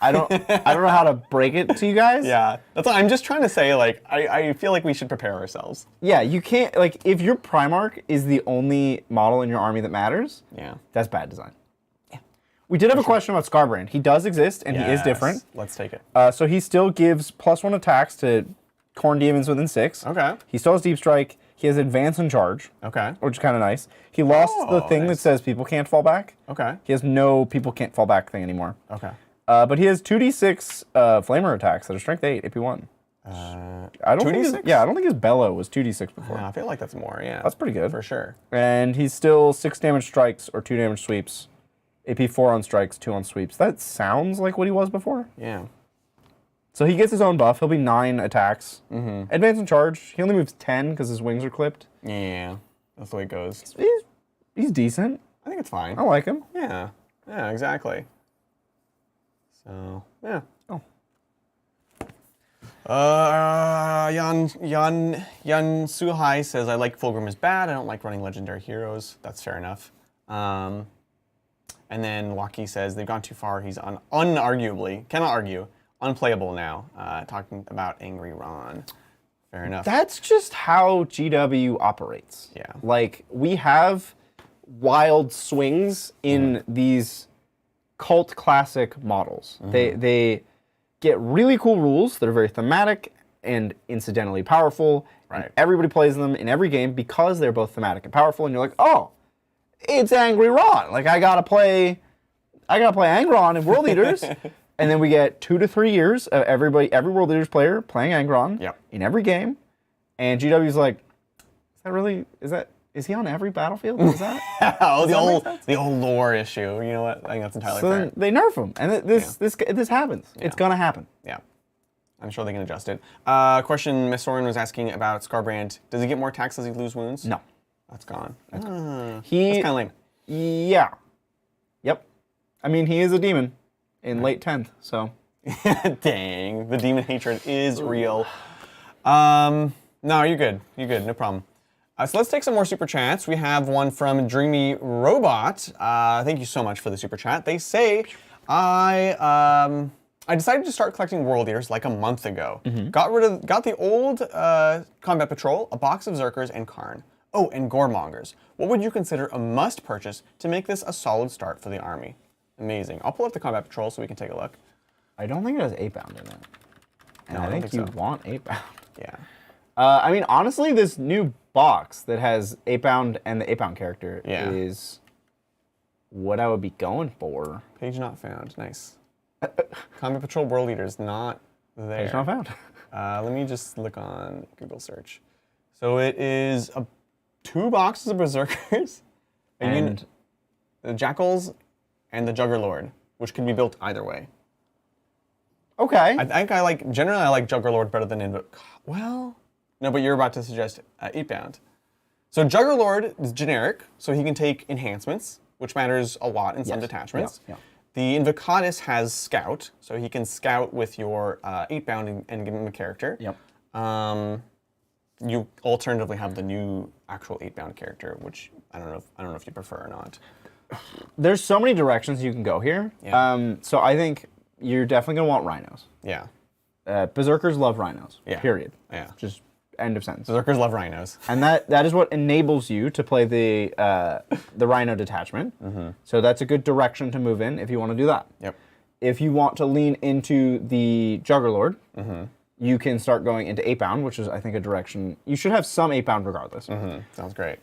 I don't know how to break it to you guys. Yeah, that's what I'm just trying to say. Like, I feel like we should prepare ourselves. Yeah, you can't, like, if your Primarch is the only model in your army that matters, that's bad design. Yeah. We did have a question about Scarbrand. He does exist, and he is different. Let's take it. So he still gives +1 attacks to Khorne Demons within 6. Okay. He still has Deep Strike. He has Advance and Charge. Okay. Which is kind of nice. He lost the thing that says people can't fall back. Okay. He has no people can't fall back thing anymore. Okay. But he has 2d6 flamer attacks that are strength 8 AP 1. I don't think I don't think his bellow was 2d6 before. I feel like that's more, That's pretty good. For sure. And he's still 6 damage strikes or 2 damage sweeps. AP 4 on strikes, 2 on sweeps. That sounds like what he was before. Yeah. So he gets his own buff. He'll be 9 attacks. Advance and Charge. He only moves 10 because his wings are clipped. Yeah. That's the way it goes. He's decent. I think it's fine. I like him. Yeah. Yeah, exactly. So, yeah. Oh. Yan Suhai says, I like Fulgrim is bad. I don't like running legendary heroes. That's fair enough. And then Waki says, they've gone too far. He's unarguably, cannot argue, unplayable now. Talking about Angry Ron. Fair enough. That's just how GW operates. Yeah. Like, we have wild swings in these cult classic models. They get really cool rules that are very thematic and incidentally powerful. Right. And everybody plays them in every game because they're both thematic and powerful. And you're like, oh, it's Angry Ron. Like, I gotta play Angron in World Eaters. And then we get 2 to 3 years of every World Eaters player playing Angron in every game. And GW's like, is he on every battlefield? Is that? the old lore issue. You know what? I think that's entirely fair. They nerf him, and this happens. It's gonna happen. Yeah. I'm sure they can adjust it. Question Miss Soren was asking about Scarbrand. Does he get more attacks as he lose wounds? No. That's gone. That's That's kind of lame. Yeah. Yep. I mean, he is a demon in late 10th, so. Dang, the demon hatred is real. No, you're good. You're good. No problem. So let's take some more super chats. We have one from Dreamy Robot. Thank you so much for the super chat. They say, I decided to start collecting World Eaters like a month ago. Got the old Combat Patrol, a box of Zerkers, and Karn. Oh, and Goremongers. What would you consider a must purchase to make this a solid start for the army? Amazing. I'll pull up the Combat Patrol so we can take a look. I don't think it has 8-bound in it. And No, I think you so. want 8-bound. Yeah. I mean, honestly, this new box that has 8-bound and the 8-bound character is what I would be going for. Page not found. Nice. Combat Patrol World Eaters not there. Page not found. Let me just look on Google search. So it is 2 boxes of Berserkers, And the Jackals, and the Juggerlord, which can be built either way. okay. I think generally I like Juggerlord better than well, no, but you're about to suggest 8-bound. So Juggerlord is generic, so he can take enhancements, which matters a lot in some detachments. Yeah. The Invocatus has Scout, so he can scout with your 8-bound and give him a character. Yep. You alternatively have the new actual 8-bound character, which I don't know if you prefer or not. There's so many directions you can go here. Yeah. So I think you're definitely gonna want rhinos. Yeah. Berserkers love rhinos. Yeah. Period. Yeah. Just end of sentence. Berserkers love rhinos. And that is what enables you to play the rhino detachment. So that's a good direction to move in if you want to do that. Yep. If you want to lean into the Juggerlord, you can start going into 8-bound, which is, I think, a direction. You should have some 8-bound regardless. Sounds great.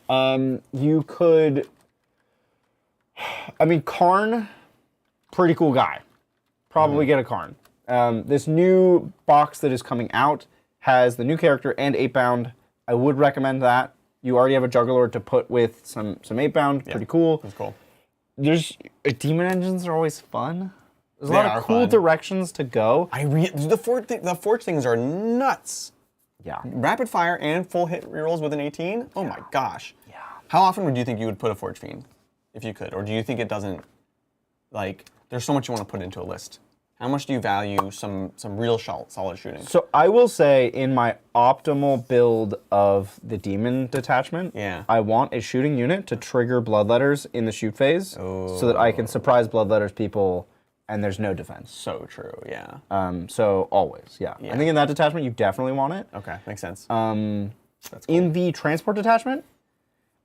You could... I mean, Karn, pretty cool guy. Probably get a Karn. This new box that is coming out has the new character and 8-bound. I would recommend that. You already have a Juggerlord to put with some 8-bound. Pretty cool. That's cool. There's demon engines are always fun. There's a They lot are of cool fun. directions to go. The forge things are nuts. Yeah. Rapid fire and full hit rerolls with an 18. Oh my gosh. Yeah. How often would you think you would put a forge fiend, if you could, or do you think it doesn't? Like, there's so much you want to put into a list. How much do you value some real solid shooting? So I will say, in my optimal build of the demon detachment, Yeah. I want a shooting unit to trigger bloodletters in the shoot phase, so that I can surprise bloodletters people, and there's no defense. So true. Yeah. So always, yeah. I think in that detachment you definitely want it. Okay, makes sense. That's cool. In the transport detachment,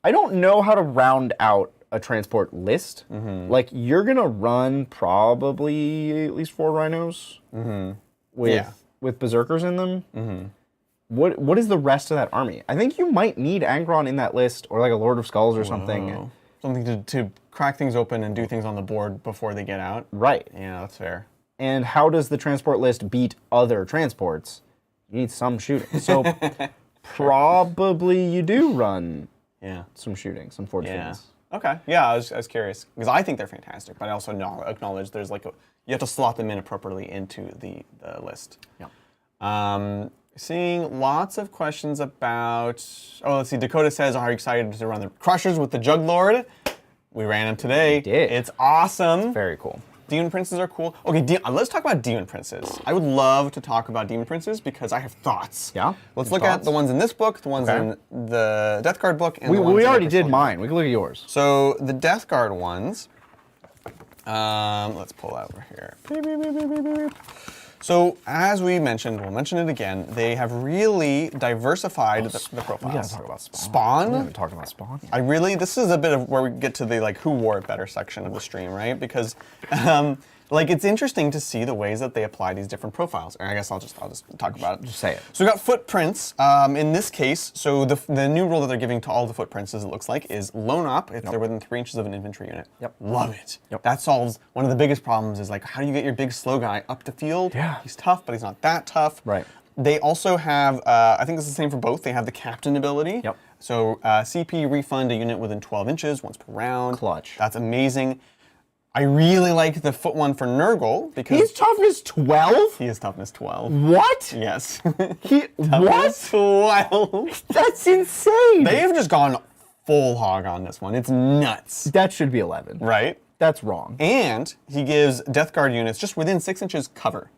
I don't know how to round out a transport list. Like, you're gonna run probably at least 4 rhinos with berserkers in them. What is the rest of that army? I think you might need Angron in that list, or like a Lord of Skulls or something. Oh. Something to crack things open and do things on the board before they get out. Right. Yeah, that's fair. And how does the transport list beat other transports? You need some shooting. So probably you do run some shooting, some forge fiends. Okay. Yeah, I was curious because I think they're fantastic, but I also acknowledge there's like you have to slot them in appropriately into the list. Yeah. Seeing lots of questions about. Oh, let's see. Dakota says, "Are you excited to run the Crushers with the Juglord?" We ran them today. We did. It's awesome. Very cool. Demon Princes are cool. Okay, let's talk about Demon Princes. I would love to talk about Demon Princes because I have thoughts. Yeah? Let's look at the ones in this book, the ones in the Death Guard book, and the ones We in already the did mine. We can look at yours. So the Death Guard ones, let's pull out over here. Beep, beep, beep, beep, beep, beep. So as we mentioned, we'll mention it again, they have really diversified the profiles. We gotta talk about Spawn. Spawn? We haven't talked about Spawn yet. This is a bit of where we get to the like who wore it better section of the stream, right? Because like it's interesting to see the ways that they apply these different profiles. And I guess I'll just talk about it. Just say it. So we got footprints. In this case, so the new rule that they're giving to all the footprints, as it looks like, is lone up if they're within 3 inches of an infantry unit. Yep. Love it. Yep. That solves one of the biggest problems is like how do you get your big slow guy up the field? Yeah. He's tough, but he's not that tough. Right. They also have, I think it's the same for both, they have the captain ability. Yep. So CP refund a unit within 12 inches once per round. Clutch. That's amazing. I really like the foot one for Nurgle because He's toughness 12? he is toughness 12. What? Yes. What? 12. That's insane. They have just gone full hog on this one. It's nuts. That should be 11. Right? That's wrong. And he gives Death Guard units just within 6 inches cover.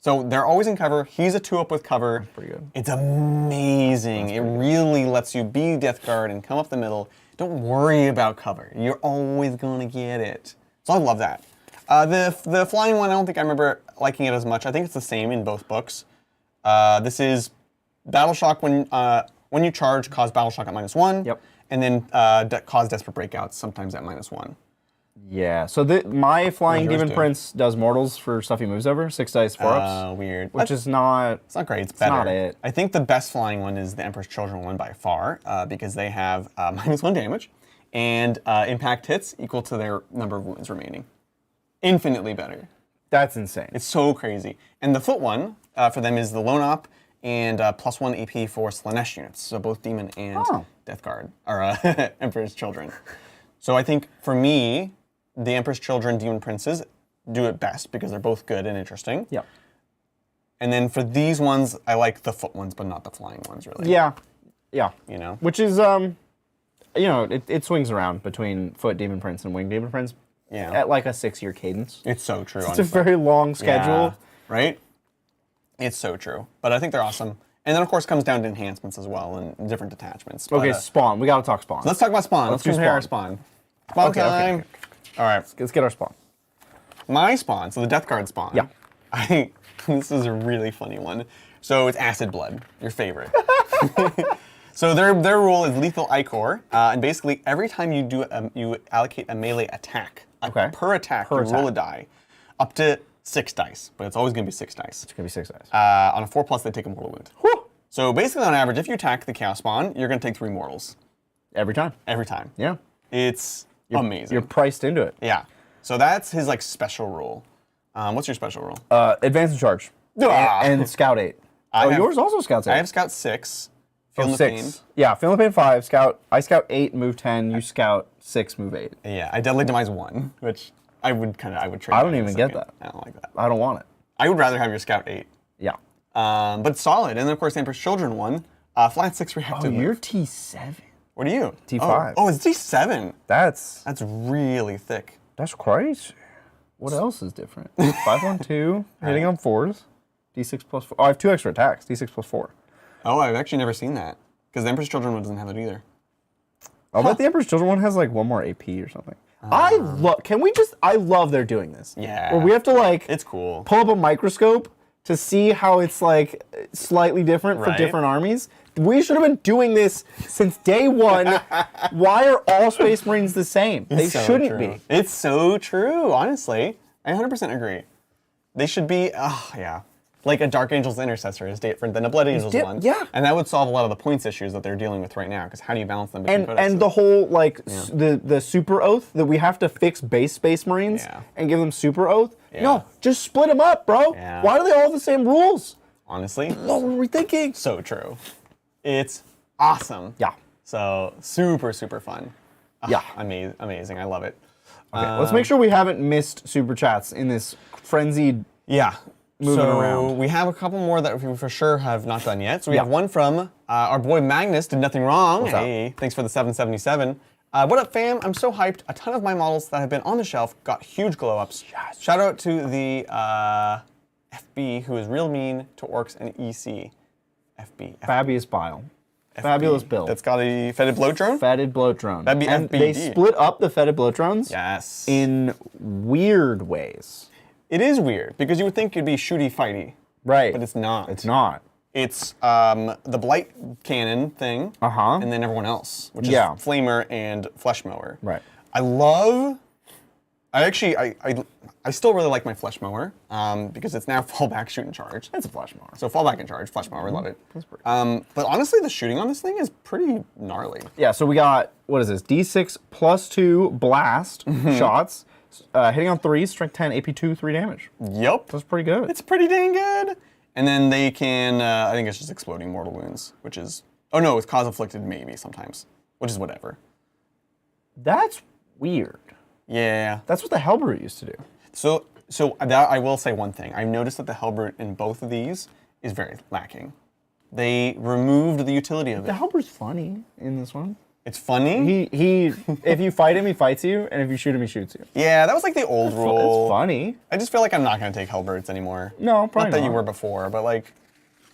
So they're always in cover. He's a 2-up with cover. That's pretty good. It's amazing. It really lets you be Death Guard and come up the middle. Don't worry about cover. You're always going to get it. So I love that. The flying one, I don't think I remember liking it as much. I think it's the same in both books. This is Battle Shock when you charge, cause Battle Shock at -1. Yep. And then cause Desperate Breakouts, sometimes at -1. Yeah, so my Flying yours Demon do? Prince does mortals for stuff he moves over, 6 dice, 4-ups. Weird. Which is not... It's not great. It's better. not it. I think the best flying one is the Emperor's Children one by far, because they have -1 damage and impact hits equal to their number of wounds remaining. Infinitely better. That's insane. It's so crazy. And the foot one for them is the Lone Op and +1 AP for Slanesh units, so both Demon and Death Guard, or Emperor's Children. So I think for me, the Emperor's Children Demon Princes do it best because they're both good and interesting. Yeah. And then for these ones, I like the foot ones, but not the flying ones, really. Yeah. Yeah. You know? Which is, it swings around between Foot Demon Prince and Winged Demon Prince at like a 6-year cadence. It's so true, It's a very long schedule. Yeah, right? It's so true. But I think they're awesome. And then, of course, it comes down to enhancements as well and different detachments. But, Okay, Spawn. We gotta talk Spawn. let's talk about Spawn. Let's do compare our Spawn. Spawn. Spawn Okay, time. okay. All right. Let's get our Spawn. My Spawn, so the Death Guard Spawn. Yeah. This is a really funny one. So it's Acid Blood, your favorite. So their rule is lethal Ichor, and basically every time you do you allocate a melee attack. Per attack, you roll a die, up to 6 dice, but it's always going to be 6 dice. It's gonna be 6 dice. On a 4+, they take a mortal wound. Whew. So basically, on average, if you attack the Chaos Spawn, you're going to take 3 mortals Every time. every time. Yeah. It's amazing. You're priced into it. Yeah. So that's his like special rule. What's your special rule? Advance and charge. Ah. And Scout 8. Yours also Scout 8. I have Scout 6. Feeling the 6. pain. Yeah, Feeling the Pain 5. Scout. I Scout 8, move 10. You Scout 6, move 8. Yeah, I Deadly Demise 1, which I would trade. I don't in a even get second. that. I don't like that. I don't want it. I would rather have your Scout 8. Yeah. But solid. And then of course the Emperor's Children 1. Flat 6 reactive. You're T7. What are you? T5. Oh, it's T7. That's really thick. crazy. What else is different? 5-1-2, hitting on 4s. D6 plus 4. Oh, I have 2 extra attacks. D6 plus 4. Oh, I've actually never seen that. Because the Emperor's Children 1 doesn't have it either. I'll bet the Emperor's Children one has like 1 more AP or something. I love they're doing this. Yeah. Where we have to like It's cool. pull up a microscope to see how it's like slightly different for Right. different armies. We should have been doing this since day one. Why are all Space Marines the same? They So shouldn't true. be. It's so true, honestly. I 100% agree. They should be, like a Dark Angel's Intercessor is different than a Blood Angel's one. yeah. And that would solve a lot of the points issues that they're dealing with right now, because how do you balance them between And the whole like the super oath that we have to fix base Space Marines Yeah. and give them super oath. Yeah. No, just split them up, bro. Yeah. Why do they all have the same rules? Honestly, What were we thinking? so true. It's awesome. Yeah. So super, super fun. Yeah. Amazing. I love it. Okay, let's make sure we haven't missed super chats in this frenzied. Yeah. Moving so around. we have a couple more that we for sure have not done yet. So we have one from our boy Magnus, did nothing wrong. What's up? Hey, thanks for the 777. What up, fam? I'm so hyped. A ton of my models that have been on the shelf got huge glow ups. Yes. Shout out to the FB, who is real mean to orcs and EC. FB. Fabius Bile. Fabulous build. That's got a fetid bloat drone? Fetid bloat drone. That'd be and FBD. they split up the fetid bloat drones Yes. in weird ways. It is weird, because you would think it'd be shooty fighty. Right. But it's not. It's not. It's the blight cannon thing, and then everyone else, which is flamer and flesh mower. Right. I still really like my flesh mower because it's now fallback, shoot, and charge. It's a flash mower. So fallback and charge, flesh mower, love it. But honestly, the shooting on this thing is pretty gnarly. Yeah, so we got, what is this? D6 plus 2 blast shots. Hitting on 3s, strength 10, AP 2, 3 damage. Yep. That's pretty good. It's pretty dang good. And then they can, I think it's just exploding mortal wounds, which is, oh no, it's cause afflicted maybe sometimes, which is whatever. That's weird. Yeah. That's what the Hellbrute used to do. So that I will say one thing. I've noticed that the Hellbrute in both of these is very lacking. They removed the utility of The it. Hellbrute's funny in this one. It's funny. He if you fight him, he fights you, and if you shoot him, he shoots you. Yeah, that was like the old rule. It's funny. I just feel like I'm not going to take Hellbrutes anymore. No, probably not that not. you were before, but like,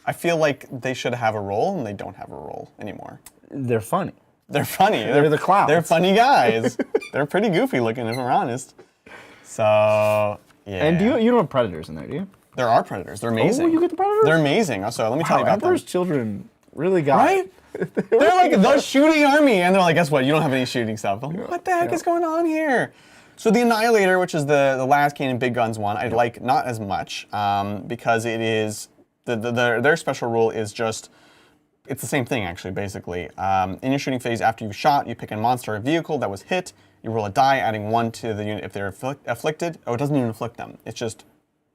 I feel like they should have a role, and they don't have a role anymore. They're funny. They're funny. They're the clowns. They're funny guys. They're pretty goofy looking, if we're honest. So, yeah. And you don't have predators in there, do you? There are predators. They're amazing. Oh, you get the predators? They're amazing. So let me tell you about Emperor's them. Children really got Right? They're like the shooting army, and they're like, guess what? You don't have any shooting stuff. I'm like, what the heck is going on here? So the Annihilator, which is the last cannon big guns one, I like not as much because it is their special rule is just it's the same thing actually basically. In your shooting phase, after you've shot, you pick a monster or vehicle that was hit. You roll a die, adding 1 to the unit if they're afflicted. Oh, it doesn't even afflict them. It's just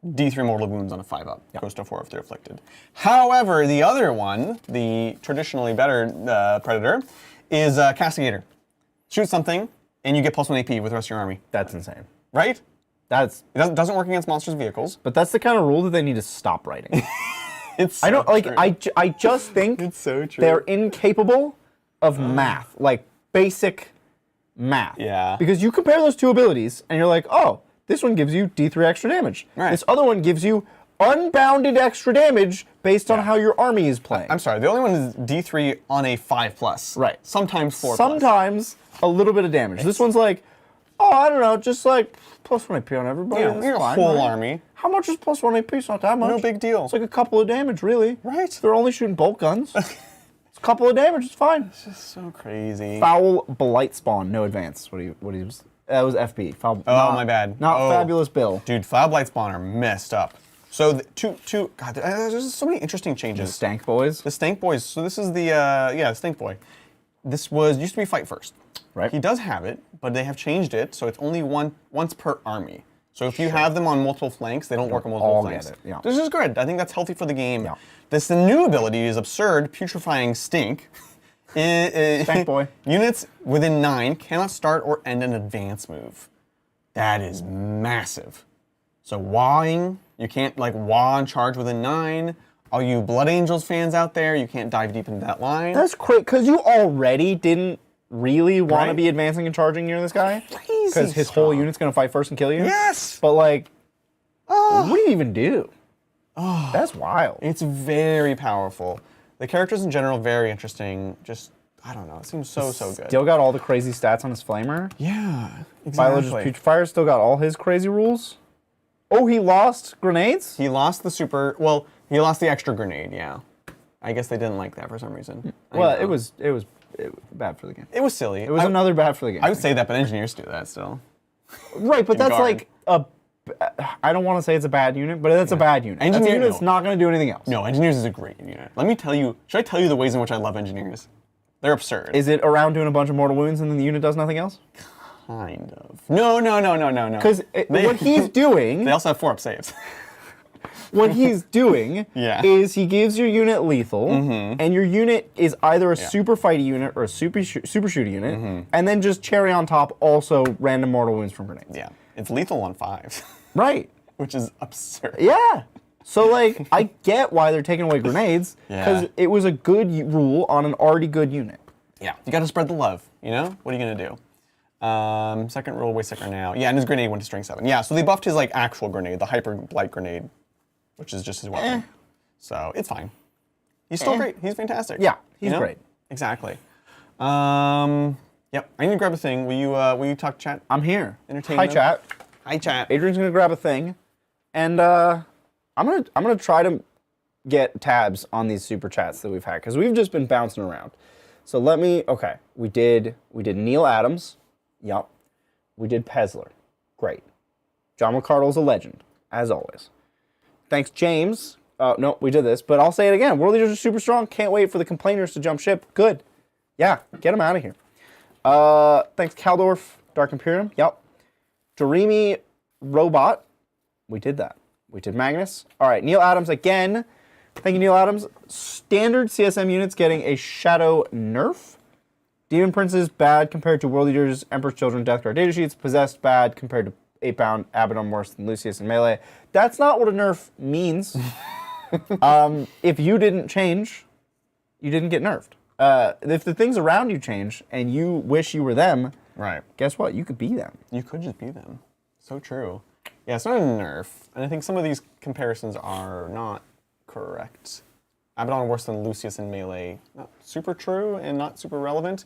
D3 mortal wounds on a 5-up. Goes to 4 if they're afflicted. However, the other one, the traditionally better Predator, is Castigator. Shoot something, and you get +1 AP with the rest of your army. That's insane. Right? It doesn't work against monsters' vehicles. But that's the kind of rule that they need to stop writing. It's so I don't like. true. I just think It's so true. they're incapable of math, like basic math. Yeah. Because you compare those two abilities, and you're like, oh, this one gives you D3 extra damage. Right. This other one gives you unbounded extra damage based on how your army is playing. I'm sorry. The only one is D3 on a 5+. Right. Sometimes 4+. Sometimes a little bit of damage. This one's like, oh, I don't know, just like +1 AP on everybody. Yeah, That's your fine, whole right? army. How much is +1 AP? It's not that much. No big deal. It's like a couple of damage, really. Right. They're only shooting bolt guns. It's a couple of damage. It's fine. So crazy. Foul Blight Spawn, no advance. What do you? That was FB. Foul. Oh, my bad. Not Oh. Fabulous Bill. Dude, Foul Blight Spawn are messed up. So God, there's just so many interesting The changes. Stank Boys. The Stank Boys. So this is the Stank Boy. This used to be Fight First. Right. He does have it, but they have changed it, so it's only once per army. So if you have them on multiple flanks, they don't work on multiple all flanks. get it, yeah. This is good. I think that's healthy for the game. Yeah. The new ability is Absurd Putrefying Stink. Stank Boy. Units within 9 cannot start or end an advance move. That is massive. So wawing, you can't like waw and charge within 9. All you Blood Angels fans out there, you can't dive deep into that line. That's crazy, because you already didn't really want to Right? be advancing and charging near this guy. Crazy Because his whole stuff. unit's going to fight first and kill you. Yes! But like, what do you even do? That's wild. It's very powerful. The characters in general, very interesting. Just, I don't know, it seems so good. Still got all the crazy stats on his flamer. Yeah, Biologist exactly. Putrefire still got all his crazy rules. Oh, he lost grenades? He lost he lost the extra grenade, yeah. I guess they didn't like that for some reason. I Well, don't know. it was bad for the game. It was silly. It was another bad for the game. I would say that, but engineers do that still. Right, but that's guard. like I don't want to say it's a bad unit, but that's a bad unit. That's a Engineer- unit that's no. not going to do anything else. No, engineers is a great unit. Let me tell you, should I tell you the ways in which I love engineers? They're absurd. Is it around doing a bunch of mortal wounds and then the unit does nothing else? Kind of. No. Because what he's doing, They also have 4-up saves. what he's doing Yeah. is he gives your unit lethal, and your unit is either a super fighty unit or a super shooty unit, and then just cherry on top, also random mortal wounds from grenades. Yeah, it's lethal on 5s, Right. which is absurd. Yeah. So, like, I get why they're taking away grenades, because Yeah. it was a good rule on an already good unit. Yeah, you got to spread the love. You know, what are you gonna do? Second rule, way sicker now. Yeah, and his grenade went to strength 7. Yeah, so they buffed his like actual grenade, the hyper blight grenade, which is just his weapon. So it's fine. He's still great. He's fantastic. Yeah, he's You know? great. Exactly. Yep. I need to grab a thing. Will you talk chat? I'm here. Entertain Hi, them? chat. Hi, chat. Adrian's gonna grab a thing, and I'm gonna try to get tabs on these super chats that we've had because we've just been bouncing around. So let me. Okay, we did Neil Adams. Yup. We did Pesler. Great. John McCardle's a legend, as always. Thanks, James. No, we did this, but I'll say it again. World Leaders are super strong. Can't wait for the complainers to jump ship. Good. Yeah, get them out of here. Thanks, Kaldorf. Dark Imperium. Yup. Doremi Robot. We did that. We did Magnus. All right, Neil Adams again. Thank you, Neil Adams. Standard CSM units getting a Shadow nerf. Demon Princes, bad compared to World Eaters, Emperor's Children, Death Guard datasheets. Possessed, bad compared to 8-bound, Abaddon, worse than Lucius and Melee. That's not what a nerf means. If you didn't change, you didn't get nerfed. If the things around you change and you wish you were them, right? Guess what? You could be them. You could just be them. So true. Yeah, it's not a nerf, and I think some of these comparisons are not correct. Abaddon worse than Lucius in Melee, not super true and not super relevant.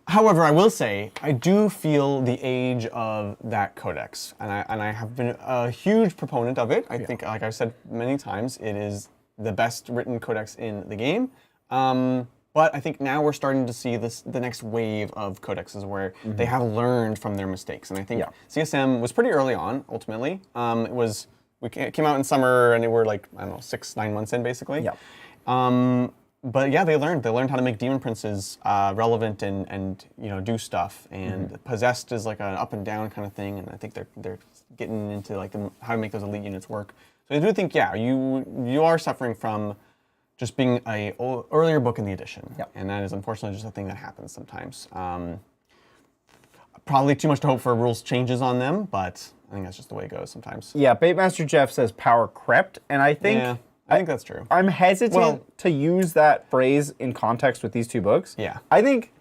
However, I will say, I do feel the age of that codex, and I have been a huge proponent of it. I think, like I've said many times, it is the best written codex in the game. But I think now we're starting to see the next wave of codexes where they have learned from their mistakes. And I think CSM was pretty early on, ultimately. We came out in summer and they were like, I don't know, 6-9 months in, basically. Yeah. But yeah, they learned how to make Demon Princes relevant and do stuff. And Possessed is like an up and down kind of thing. And I think they're getting into like how to make those elite units work. So I do think, yeah, you are suffering from just being a earlier book in the edition. Yep. And that is unfortunately just a thing that happens sometimes. Probably too much to hope for rules changes on them, but I think that's just the way it goes sometimes. Yeah, Baitmaster Jeff says power crept, and I think... Yeah, I think that's true. I'm hesitant to use that phrase in context with these two books. Yeah. I think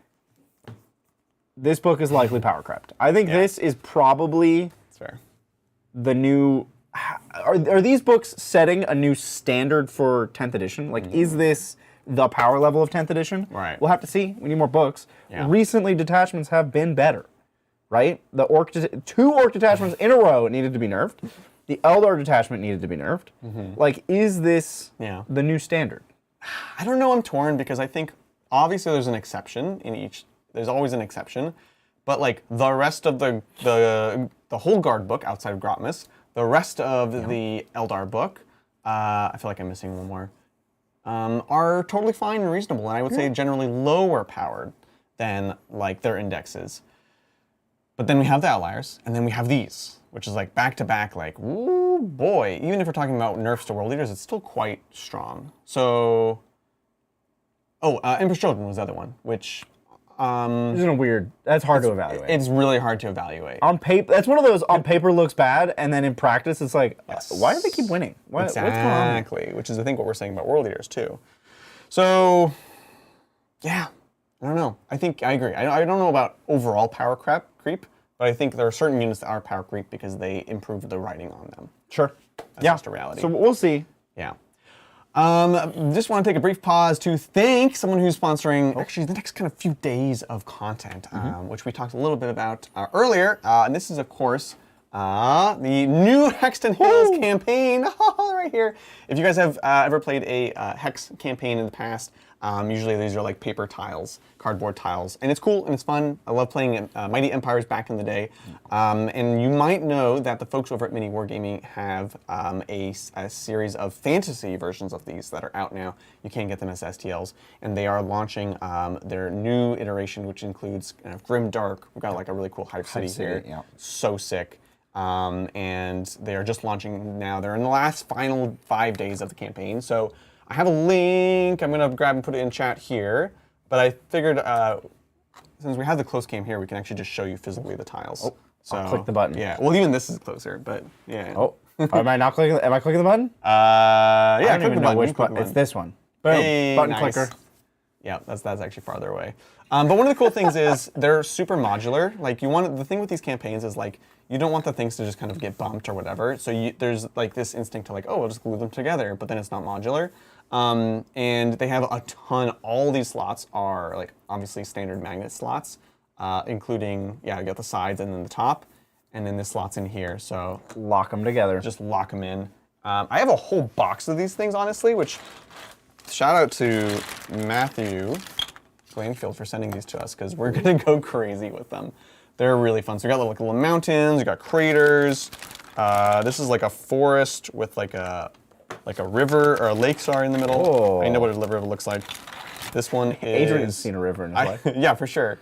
this book is likely power crept. I think this is probably that's fair. The new... Are these books setting a new standard for 10th edition? Like, is this the power level of 10th edition? Right. We'll have to see. We need more books. Yeah. Recently, detachments have been better, right? The two orc detachments in a row needed to be nerfed. The Eldar detachment needed to be nerfed. Like, is this the new standard? I don't know. I'm torn because I think obviously there's an exception in each. There's always an exception, but like the rest of the whole guard book outside of Grotmus. The rest of the Eldar book, I feel like I'm missing one more, are totally fine and reasonable, and I would say generally lower powered than like their indexes. But then we have the Outliers, and then we have these, which is like back to back, like, ooh boy. Even if we're talking about nerfs to World Leaders, it's still quite strong. So, Emperor's Children was the other one, which... Isn't it weird? That's hard to evaluate. It's really hard to evaluate. On paper, that's one of those on paper looks bad, and then in practice it's like, why do they keep winning? What's going on? Exactly, which is I think what we're saying about World Eaters too. So, yeah, I don't know. I think I agree. I don't know about overall power creep, but I think there are certain units that are power creep because they improved the writing on them. Sure. That's just a reality. So we'll see. Yeah. Just want to take a brief pause to thank someone who's sponsoring actually the next kind of few days of content, which we talked a little bit about earlier. And this is, of course, the new Hexton Hills campaign right here. If you guys have ever played a Hex campaign in the past, usually these are like paper tiles, cardboard tiles, and it's cool and it's fun. I love playing Mighty Empires back in the day. And you might know that the folks over at Mini Wargaming have a series of fantasy versions of these that are out now. You can get them as STLs, and they are launching their new iteration, which includes Grim Dark. We've got like a really cool Hive City here. Yeah. So sick. And they are just launching now. They're in the last final 5 days of the campaign. So I have a link. I'm going to grab and put it in chat here. But I figured since we have the close cam here, we can actually just show you physically the tiles. Oh, so I'll click the button. Yeah. Well, even this is closer, but yeah. Oh, am I not clicking? Am I clicking the button? Yeah, I don't even know which button. It's this one. Boom. Hey, button nice. clicker. Yeah, that's actually farther away. But one of the cool things is they're super modular. Like the thing with these campaigns is like you don't want the things to just kind of get bumped or whatever. So there's like this instinct to like, oh, we'll just glue them together, but then it's not modular. And they have a ton. All these slots are like obviously standard magnet slots, including you got the sides and then the top, and then the slots in here. So lock them together. Just lock them in. I have a whole box of these things honestly, which shout out to Matthew Glanfield for sending these to us because we're gonna go crazy with them. They're really fun. So we got like little mountains, we got craters. This is like a forest with like a river or a lake, sorry, in the middle. Oh. I know what a river looks like. This one is... Adrian's seen a river in his life. Yeah, for sure.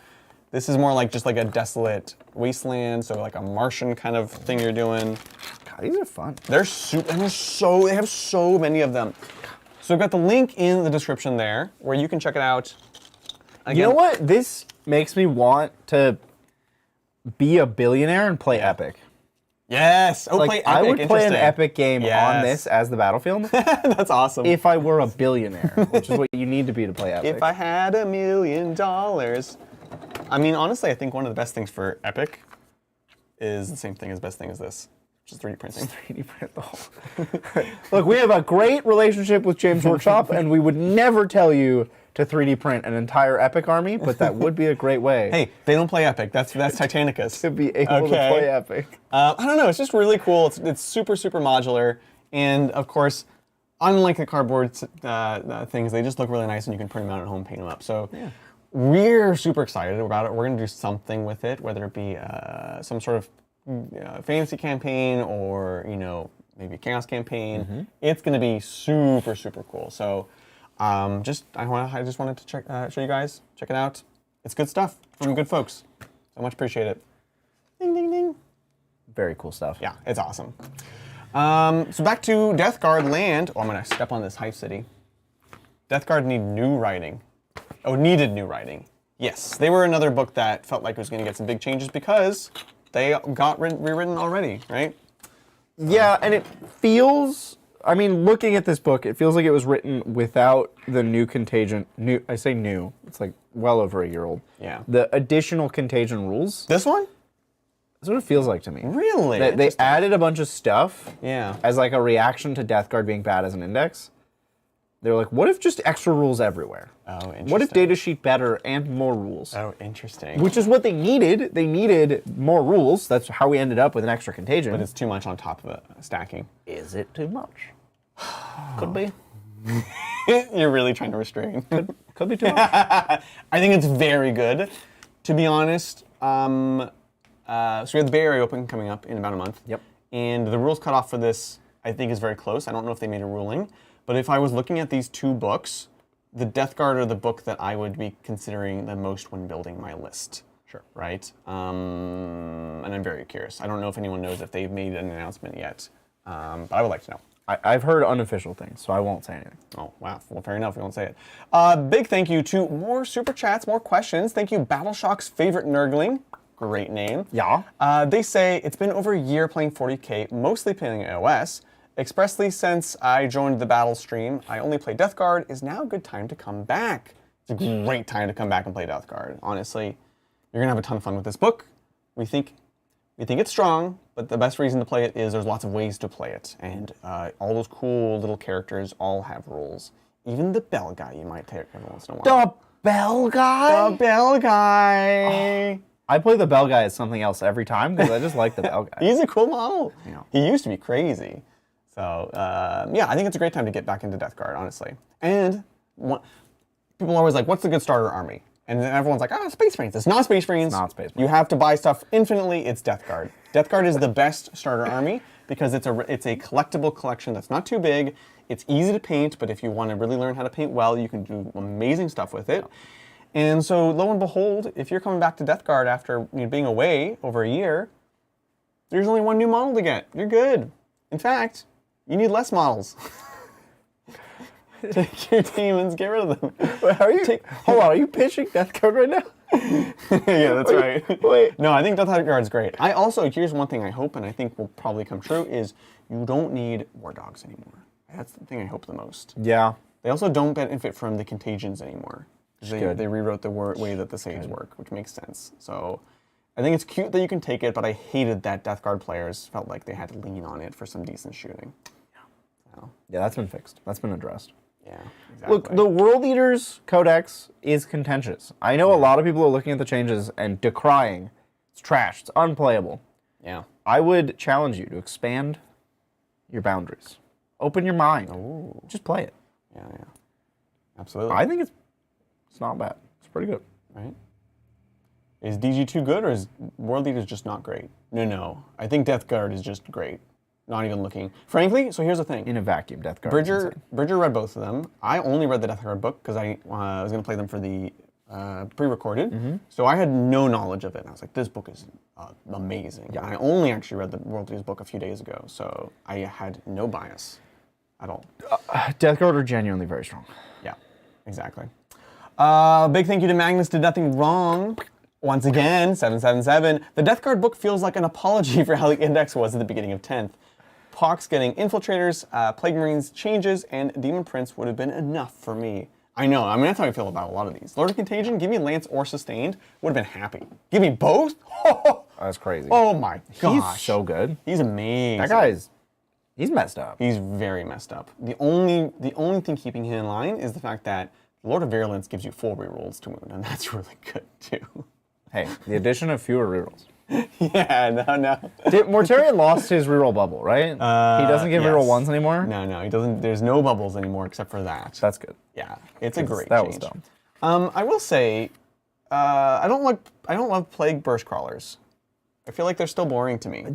This is more like just like a desolate wasteland, so like a Martian kind of thing you're doing. God, these are fun. They're super, and they have so many of them. So I've got the link in the description there where you can check it out. Again, you know what? This makes me want to be a billionaire and play Epic. Yes. Oh, Like, play Epic. I would play an Interesting. Epic game on Yes. this as the battlefield That's awesome. if I were a billionaire, which is what you need to be to play Epic. If I had $1 million. I mean, honestly, I think one of the best things for Epic is the same thing as best thing as this, which is 3D printing. 3D print the whole. Look, we have a great relationship with James Workshop, and we would never tell you to 3D print an entire Epic army, but that would be a great way. Hey, they don't play Epic. That's Titanicus. To be able to play Epic. I don't know. It's just really cool. It's super, super modular. And, of course, unlike the cardboard things, they just look really nice, and you can print them out at home, paint them up. So we're super excited about it. We're going to do something with it, whether it be some sort of fantasy campaign or, maybe a chaos campaign. It's going to be super, super cool. So I just wanted to show you guys. Check it out. It's good stuff from good folks. So much appreciate it. Ding, ding, ding. Very cool stuff. Yeah, it's awesome. So back to Death Guard Land. Oh, I'm going to step on this Hive City. Death Guard needed new writing. Yes, they were another book that felt like it was going to get some big changes because they got rewritten already, right? Yeah, and it feels, I mean, looking at this book, it feels like it was written without the new Contagion, I say new, it's like well over a year old. Yeah. The additional Contagion rules. This one? That's what it feels like to me. Really? They added a bunch of stuff Yeah. as like a reaction to Death Guard being bad as an index. They were like, what if just extra rules everywhere? Oh, interesting. What if data sheet better and more rules? Oh, interesting. Which is what they needed. They needed more rules. That's how we ended up with an extra Contagion. But it's too much on top of it, stacking. Is it too much? Could be. You're really trying to restrain. Could be too much. I think it's very good. To be honest, so we have the Bay Area Open coming up in about a month. Yep. And the rules cutoff for this, I think, is very close. I don't know if they made a ruling. But if I was looking at these two books, the Death Guard are the book that I would be considering the most when building my list. Sure. Right? And I'm very curious. I don't know if anyone knows if they've made an announcement yet. But I would like to know. I've heard unofficial things, so I won't say anything. Oh, wow. Well, fair enough. We won't say it. Big thank you to more super chats, more questions. Thank you, Battleshock's favorite Nurgling. Great name. Yeah. They say, it's been over a year playing 40K, mostly playing AOS. Expressly since I joined the battle stream, I only play Death Guard. Is now a good time to come back? It's a great time to come back and play Death Guard. Honestly, you're going to have a ton of fun with this book. We think it's strong, but the best reason to play it is there's lots of ways to play it. And all those cool little characters all have rules. Even the bell guy you might take every once in a while. The bell guy? The bell guy! I play the bell guy as something else every time because I just like the bell guy. He's a cool model. Yeah. He used to be crazy. So, yeah, I think it's a great time to get back into Death Guard, honestly. And people are always like, what's the good starter army? And then everyone's like, Space Marines. It's not Space Marines. It's not Space Marines. You have to buy stuff infinitely. It's Death Guard. Death Guard is the best starter army because it's a collectible collection that's not too big. It's easy to paint, but if you want to really learn how to paint well, you can do amazing stuff with it. And so, lo and behold, if you're coming back to Death Guard after being away over a year, there's only one new model to get. You're good. In fact, you need less models. Take your demons, get rid of them. Wait, hold on, are you pitching Death Guard right now? Yeah, that's right. Wait. No, I think Death Guard's great. Here's one thing I hope, and I think will probably come true, is you don't need War Dogs anymore. That's the thing I hope the most. Yeah. They also don't benefit from the Contagions anymore. Good. They rewrote the way that the saves work, which makes sense. So I think it's cute that you can take it, but I hated that Death Guard players felt like they had to lean on it for some decent shooting. Yeah, that's been fixed. That's been addressed. Yeah, exactly. Look, the World Eaters Codex is contentious. I know a lot of people are looking at the changes and decrying. It's trash. It's unplayable. Yeah. I would challenge you to expand your boundaries. Open your mind. Ooh. Just play it. Yeah. Absolutely. I think it's not bad. It's pretty good. Right? Is DG too good, or is World Eaters just not great? No. I think Death Guard is just great. Not even looking. Frankly, so here's the thing. In a vacuum, Death Guard. Bridger read both of them. I only read the Death Guard book because I was going to play them for the pre-recorded. So I had no knowledge of it. And I was like, this book is amazing. Yeah. And I only actually read the World Eaters book a few days ago. So I had no bias at all. Death Guard are genuinely very strong. Yeah, exactly. Big thank you to Magnus, did nothing wrong. Once again, 777. The Death Guard book feels like an apology for how the index was at the beginning of 10th. Pox getting infiltrators, Plague Marines changes, and Demon Prince would have been enough for me. I know, I mean, that's how I feel about a lot of these. Lord of Contagion, give me Lance or Sustained, would have been happy. Give me both? That's crazy. Oh my gosh. He's so good. He's amazing. That guy's, he's messed up. He's very messed up. The only thing keeping him in line is the fact that Lord of Virulence gives you full rerolls to Moon, and that's really good too. Hey, the addition of fewer rerolls. Yeah, no. Mortarion lost his reroll bubble, right? He doesn't get reroll ones anymore? No, he doesn't. There's no bubbles anymore except for that. That's good. Yeah, it's a great that change. was dumb. I will say, I don't love Plague Burst Crawlers. I feel like they're still boring to me.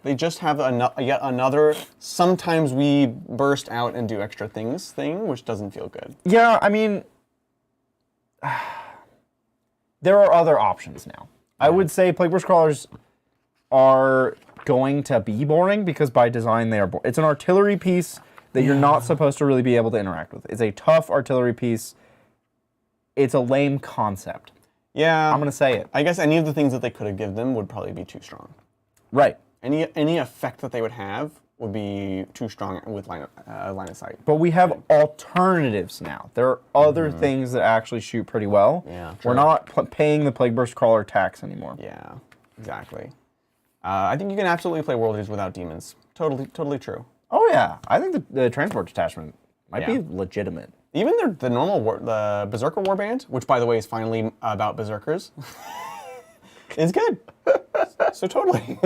They just have yet another, sometimes we burst out and do extra things thing, which doesn't feel good. Yeah, I mean, there are other options now. I would say Plague Burst Crawlers are going to be boring because by design they are boring. It's an artillery piece that you're not supposed to really be able to interact with. It's a tough artillery piece. It's a lame concept. Yeah. I'm going to say it. I guess any of the things that they could have given them would probably be too strong. Right. Any effect that they would have would be too strong with line of sight. But we have alternatives now. There are other things that actually shoot pretty well. Yeah, We're true. not paying the Plague Burst Crawler tax anymore. Yeah, exactly. I think you can absolutely play World Eaters without demons. Totally true. Oh yeah, I think the transport detachment might be legitimate. Even the normal the Berserker Warband, which by the way is finally about Berserkers, is good. So totally.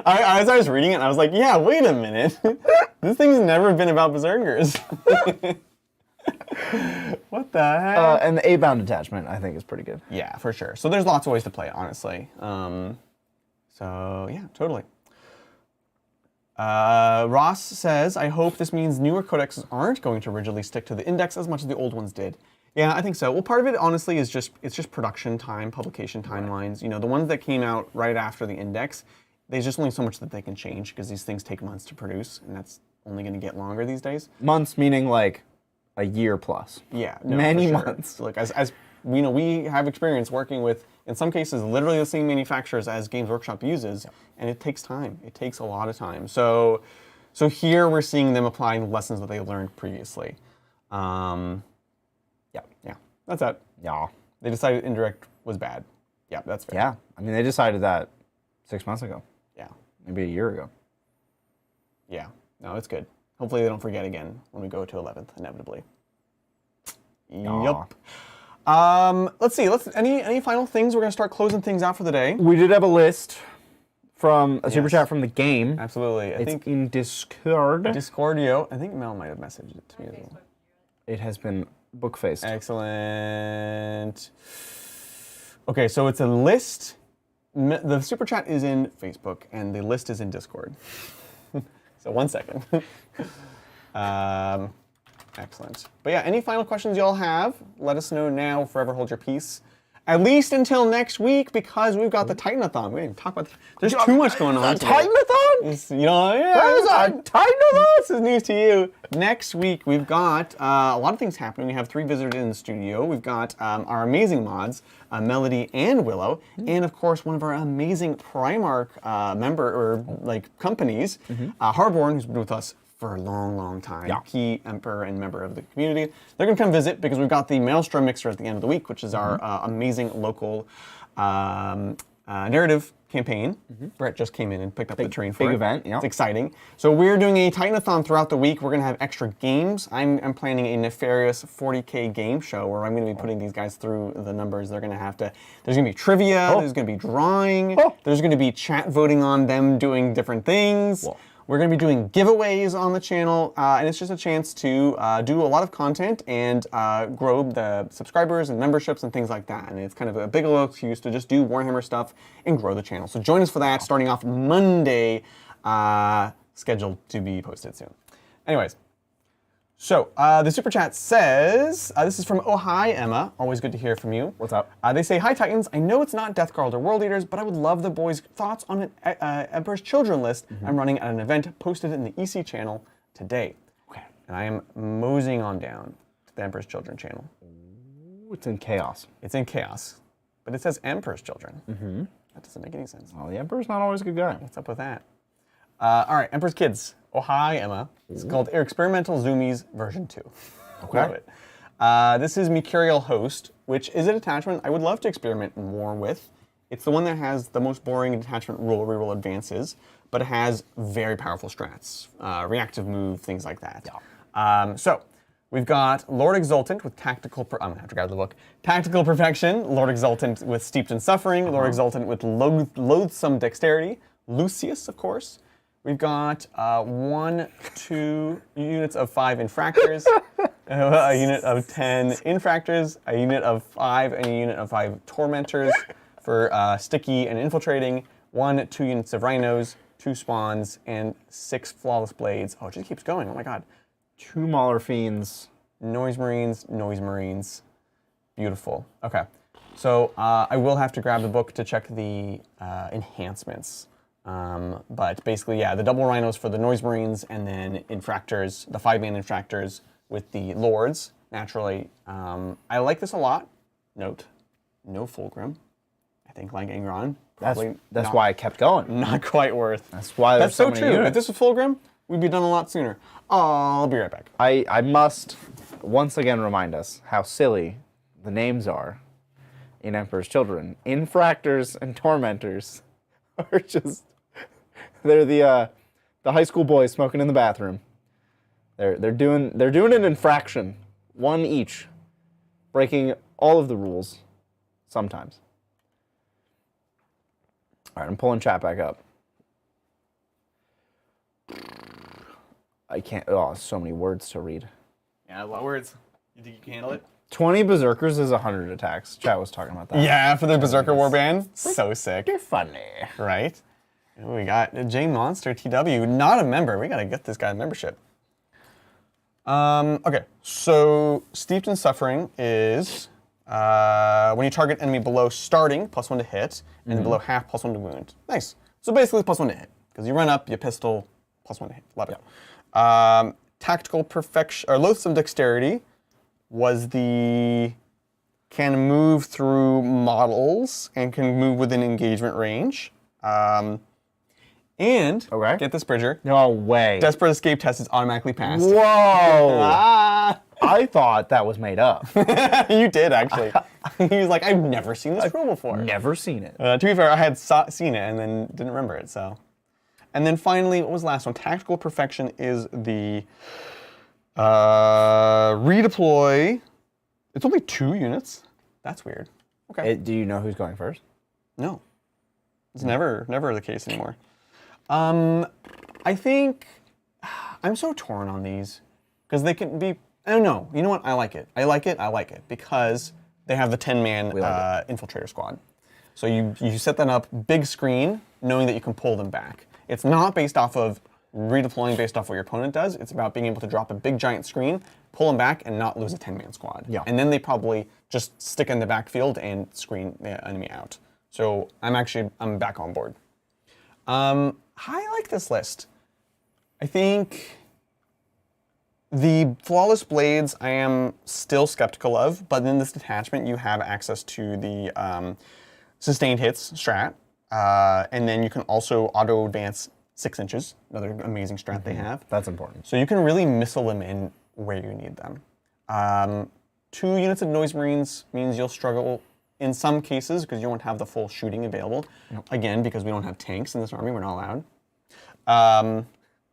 As I was reading it, I was like, yeah, wait a minute. This thing's never been about Berserkers. What the heck? And the A-bound detachment, I think, is pretty good. Yeah, for sure. So there's lots of ways to play it, honestly. So yeah, totally. Ross says, I hope this means newer codexes aren't going to rigidly stick to the index as much as the old ones did. Yeah, I think so. Well, part of it, honestly, is it's just production time, publication timelines. You know, the ones that came out right after the index, there's just only so much that they can change because these things take months to produce, and that's only going to get longer these days. Months meaning like a year plus. Yeah, no, many for sure. months. Like as you know, we have experience working with, in some cases, literally the same manufacturers as Games Workshop uses, and it takes time. It takes a lot of time. So here we're seeing them applying the lessons that they learned previously. Yeah, that's it. Yeah. They decided indirect was bad. Yeah, that's fair. Yeah, I mean, they decided that 6 months ago. Yeah. Maybe a year ago. Yeah. No, it's good. Hopefully they don't forget again when we go to 11th, inevitably. Yup. Let's see. Any final things? We're gonna start closing things out for the day. We did have a list from a super chat from the game. Absolutely. I think in Discord. Discordio. I think Mel might have messaged it to me as well. It has been book-faced. Excellent. Okay, so it's a list. The super chat is in Facebook, and the list is in Discord. So 1 second. Excellent. But yeah, any final questions y'all have, let us know now. Forever hold your peace. At least until next week, because we've got the Titanathon. We didn't even talk about there's too much going on today. Titanathon? You know, yeah. There's a Titanathon? This is news to you. Next week, we've got a lot of things happening. We have 3 visitors in the studio. We've got our amazing mods, Melody and Willow, and of course, one of our amazing Primarch member or like companies, Harborn, who's been with us for a long time. Yeah. Key emperor and member of the community. They're going to come visit because we've got the Maelstrom Mixer at the end of the week, which is our amazing local narrative campaign. Brett just came in and picked up the train for it. Big event, yeah. It's exciting. So we're doing a Titanathon throughout the week. We're going to have extra games. I'm planning a nefarious 40K game show where I'm going to be putting these guys through the numbers. They're going to have to, there's going to be trivia, there's going to be drawing, there's going to be chat voting on them doing different things. Whoa. We're going to be doing giveaways on the channel, and it's just a chance to do a lot of content and grow the subscribers and memberships and things like that. And it's kind of a big little excuse to just do Warhammer stuff and grow the channel. So join us for that, starting off Monday, scheduled to be posted soon. Anyways, so the super chat says, this is from Oh Hi Emma, always good to hear from you. What's up? They say, hi Titans, I know it's not Death Guard or World Eaters, but I would love the boys' thoughts on an Emperor's Children list I'm running at an event posted in the EC channel today. Okay. And I am moseying on down to the Emperor's Children channel. Ooh, it's in chaos. It's in chaos, but it says Emperor's Children. Mm-hmm. That doesn't make any sense. Well, the Emperor's not always a good guy. What's up with that? All right, Emperor's Kids. Oh, hi, Emma. It's called Experimental Zoomies version 2. Okay. Love it. This is Mercurial Host, which is an attachment I would love to experiment more with. It's the one that has the most boring detachment rule, reroll advances, but it has very powerful strats, reactive move, things like that. Yeah. So we've got Lord Exultant with tactical. I'm gonna have to grab the book. Tactical Perfection. Lord Exultant with Steeped in Suffering. Lord Exultant with Loathsome Dexterity. Lucius, of course. We've got 2 units of 5 infractors, a unit of 10 infractors, a unit of 5, and a unit of 5 tormentors for sticky and infiltrating. 2 units of rhinos, 2 spawns, and 6 flawless blades. Oh, it just keeps going. Oh my god. 2 Mauler Fiends. Noise Marines. Beautiful. Okay. So I will have to grab the book to check the enhancements. But basically, yeah, the double rhinos for the Noise Marines, and then infractors, the 5-man infractors with the Lords, naturally. I like this a lot. Note, no Fulgrim. I think like Angron. That's why I kept going. Not quite worth. That's why there's so That's so many true. units. If this was Fulgrim, we'd be done a lot sooner. I'll be right back. I must once again remind us how silly the names are in Emperor's Children. Infractors and Tormentors are just, they're the high school boys smoking in the bathroom. They're doing an infraction, 1 each, breaking all of the rules sometimes. All right, I'm pulling chat back up. I can't. Oh, so many words to read. Yeah, a lot of words. You think you can handle it? 20 berserkers is 100 attacks. Chat was talking about that. Yeah, for the Berserker Warband. So sick. You're funny. Right? And we got J Monster TW, not a member. We gotta get this guy a membership. Okay, so Steeped in Suffering is when you target enemy below starting, +1 to hit, and then below half, +1 to wound. Nice. So basically +1 to hit, because you run up, you pistol, +1 to hit. Love it. Tactical Perfection, or Loathsome Dexterity was the can move through models and can move within engagement range. And Okay. get this, Bridger. No way. Desperate Escape test is automatically passed. Whoa! Ah! I thought that was made up. You did, actually. He was like, I've never seen this rule before. Never seen it. To be fair, I had seen it and then didn't remember it, so. And then finally, what was the last one? Tactical Perfection is the redeploy. It's only 2 units. That's weird. Okay. Do you know who's going first? No. It's never the case anymore. I think I'm so torn on these because they can be. I don't know. You know what? I like it. I like it because they have the 10-man infiltrator squad. So you set that up, big screen, knowing that you can pull them back. It's not based off of redeploying based off what your opponent does. It's about being able to drop a big giant screen, pull them back, and not lose a 10-man squad. Yeah. And then they probably just stick in the backfield and screen the enemy out. So I'm back on board. I like this list. I think the Flawless Blades I am still skeptical of, but in this detachment you have access to the sustained hits strat, and then you can also auto advance 6 inches, another amazing strat they have. That's important. So you can really missile them in where you need them. 2 units of Noise Marines means you'll struggle in some cases because you won't have the full shooting available. Nope. Again, because we don't have tanks in this army, we're not allowed.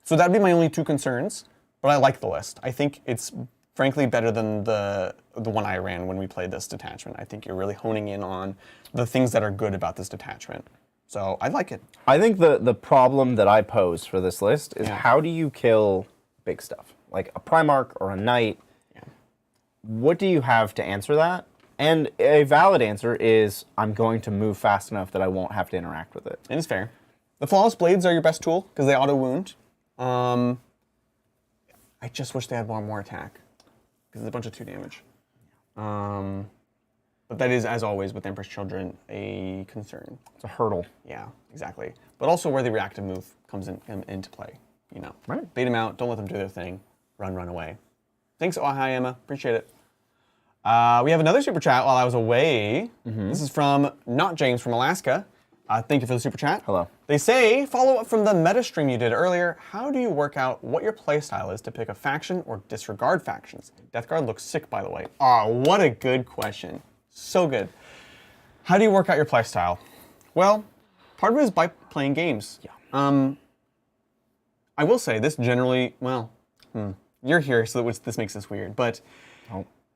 So that'd be my only 2 concerns, but I like the list. I think it's frankly better than the one I ran when we played this detachment. I think you're really honing in on the things that are good about this detachment. So I like it. I think the problem that I pose for this list is how do you kill big stuff? Like a Primarch or a Knight. Yeah. What do you have to answer that? And a valid answer is I'm going to move fast enough that I won't have to interact with it. It is fair. The Flawless Blades are your best tool because they auto-wound. I just wish they had more attack because it's a bunch of 2 damage. But that is, as always, with Emperor's Children, a concern. It's a hurdle. Yeah, exactly. But also where the reactive move comes into play. You know, right. Bait them out. Don't let them do their thing. Run away. Thanks, oh hi Emma. Appreciate it. We have another super chat while I was away. This is from Not James from Alaska. Thank you for the super chat. Hello. They say, follow up from the meta stream you did earlier, how do you work out what your playstyle is to pick a faction or disregard factions? Death Guard looks sick, by the way. Oh, what a good question. So good. How do you work out your playstyle? Well, part of it is by playing games. Yeah. I will say this generally, well, you're here, so this makes this weird, but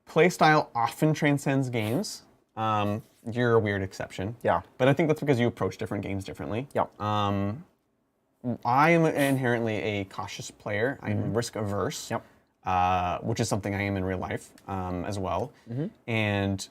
playstyle often transcends games. You're a weird exception. Yeah. But I think that's because you approach different games differently. Yeah. I am inherently a cautious player. I'm risk averse. Yep. Which is something I am in real life as well. And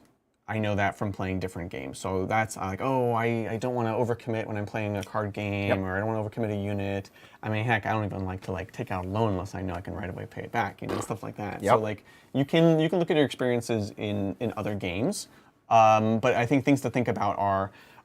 I know that from playing different games. So that's like, oh, I don't want to overcommit when I'm playing a card game, or I don't want to overcommit a unit. I mean, heck, I don't even like to take out a loan unless I know I can right away pay it back, stuff like that. Yep. So like you can look at your experiences in other games. But I think things to think about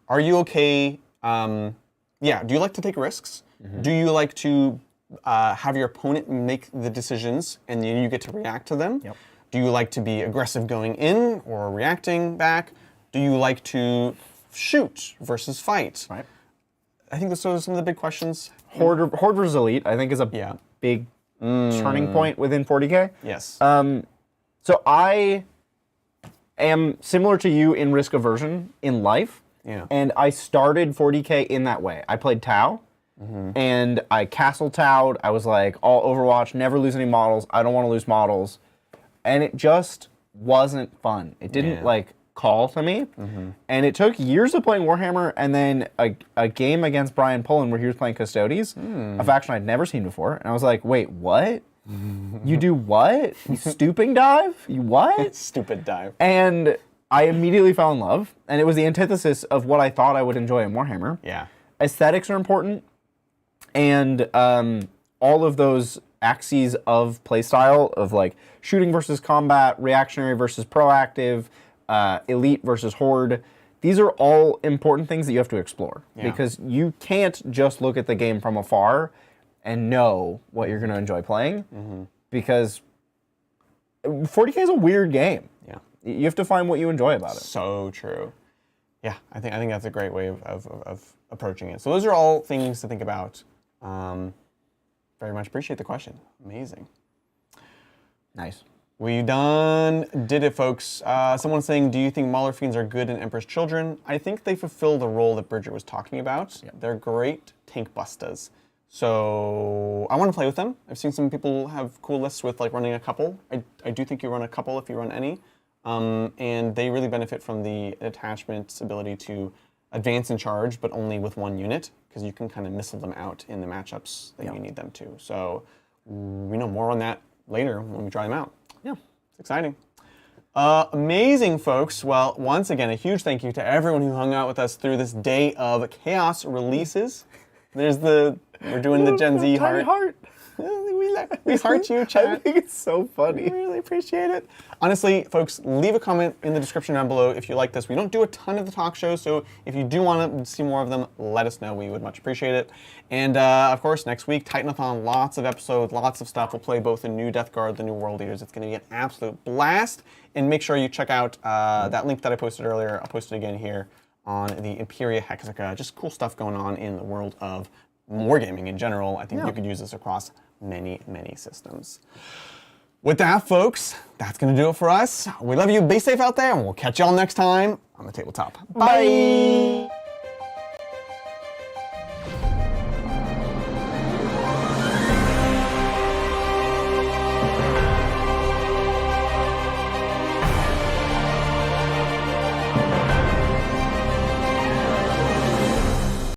are you okay? Do you like to take risks? Do you like to have your opponent make the decisions and then you get to react to them? Yep. Do you like to be aggressive going in or reacting back? Do you like to shoot versus fight? Right. I think those are some of the big questions. Horde versus Elite, I think, is a big turning point within 40K. Yes. So I am similar to you in risk aversion in life. Yeah. And I started 40K in that way. I played Tau, and I castle Tau'd. I was like, all Overwatch, never lose any models. I don't want to lose models. And it just wasn't fun. It didn't call to me. And it took years of playing Warhammer and then a game against Brian Pullen where he was playing Custodes, a faction I'd never seen before. And I was like, wait, what? You do what? You stooping dive? You what? Stupid dive. And I immediately fell in love. And it was the antithesis of what I thought I would enjoy in Warhammer. Yeah. Aesthetics are important. And all of those axes of playstyle of shooting versus combat, reactionary versus proactive, elite versus horde. These are all important things that you have to explore because you can't just look at the game from afar and know what you're going to enjoy playing because 40K is a weird game. Yeah. You have to find what you enjoy about it. So true. Yeah, I think that's a great way of approaching it. So those are all things to think about. Very much appreciate the question. Amazing. Nice. We did it, folks. Someone's saying, do you think Mauler Fiends are good in Emperor's Children? I think they fulfill the role that Bridget was talking about. Yep. They're great tank bustas. So I want to play with them. I've seen some people have cool lists with running a couple. I do think you run a couple if you run any. And they really benefit from the attachment's ability to advance and charge, but only with one unit, because you can kind of missile them out in the matchups that you need them to. So we know more on that later when we try them out. Yeah. It's exciting. Amazing, folks. Well, once again, a huge thank you to everyone who hung out with us through this day of Chaos releases. We're doing the Gen Z heart. We heart you, chat. I think it's so funny. We really appreciate it. Honestly, folks, leave a comment in the description down below if you like this. We don't do a ton of the talk shows, so if you do want to see more of them, let us know. We would much appreciate it. And of course, next week, Titanathon, lots of episodes, lots of stuff. We'll play both the new Death Guard, the new World Eaters. It's going to be an absolute blast. And make sure you check out that link that I posted earlier. I'll post it again here on the Imperia Hexica. Just cool stuff going on in the world of wargaming in general. I think you could use this across many, many systems. With that, folks, that's going to do it for us. We love you. Be safe out there, and we'll catch y'all next time on the tabletop. Bye.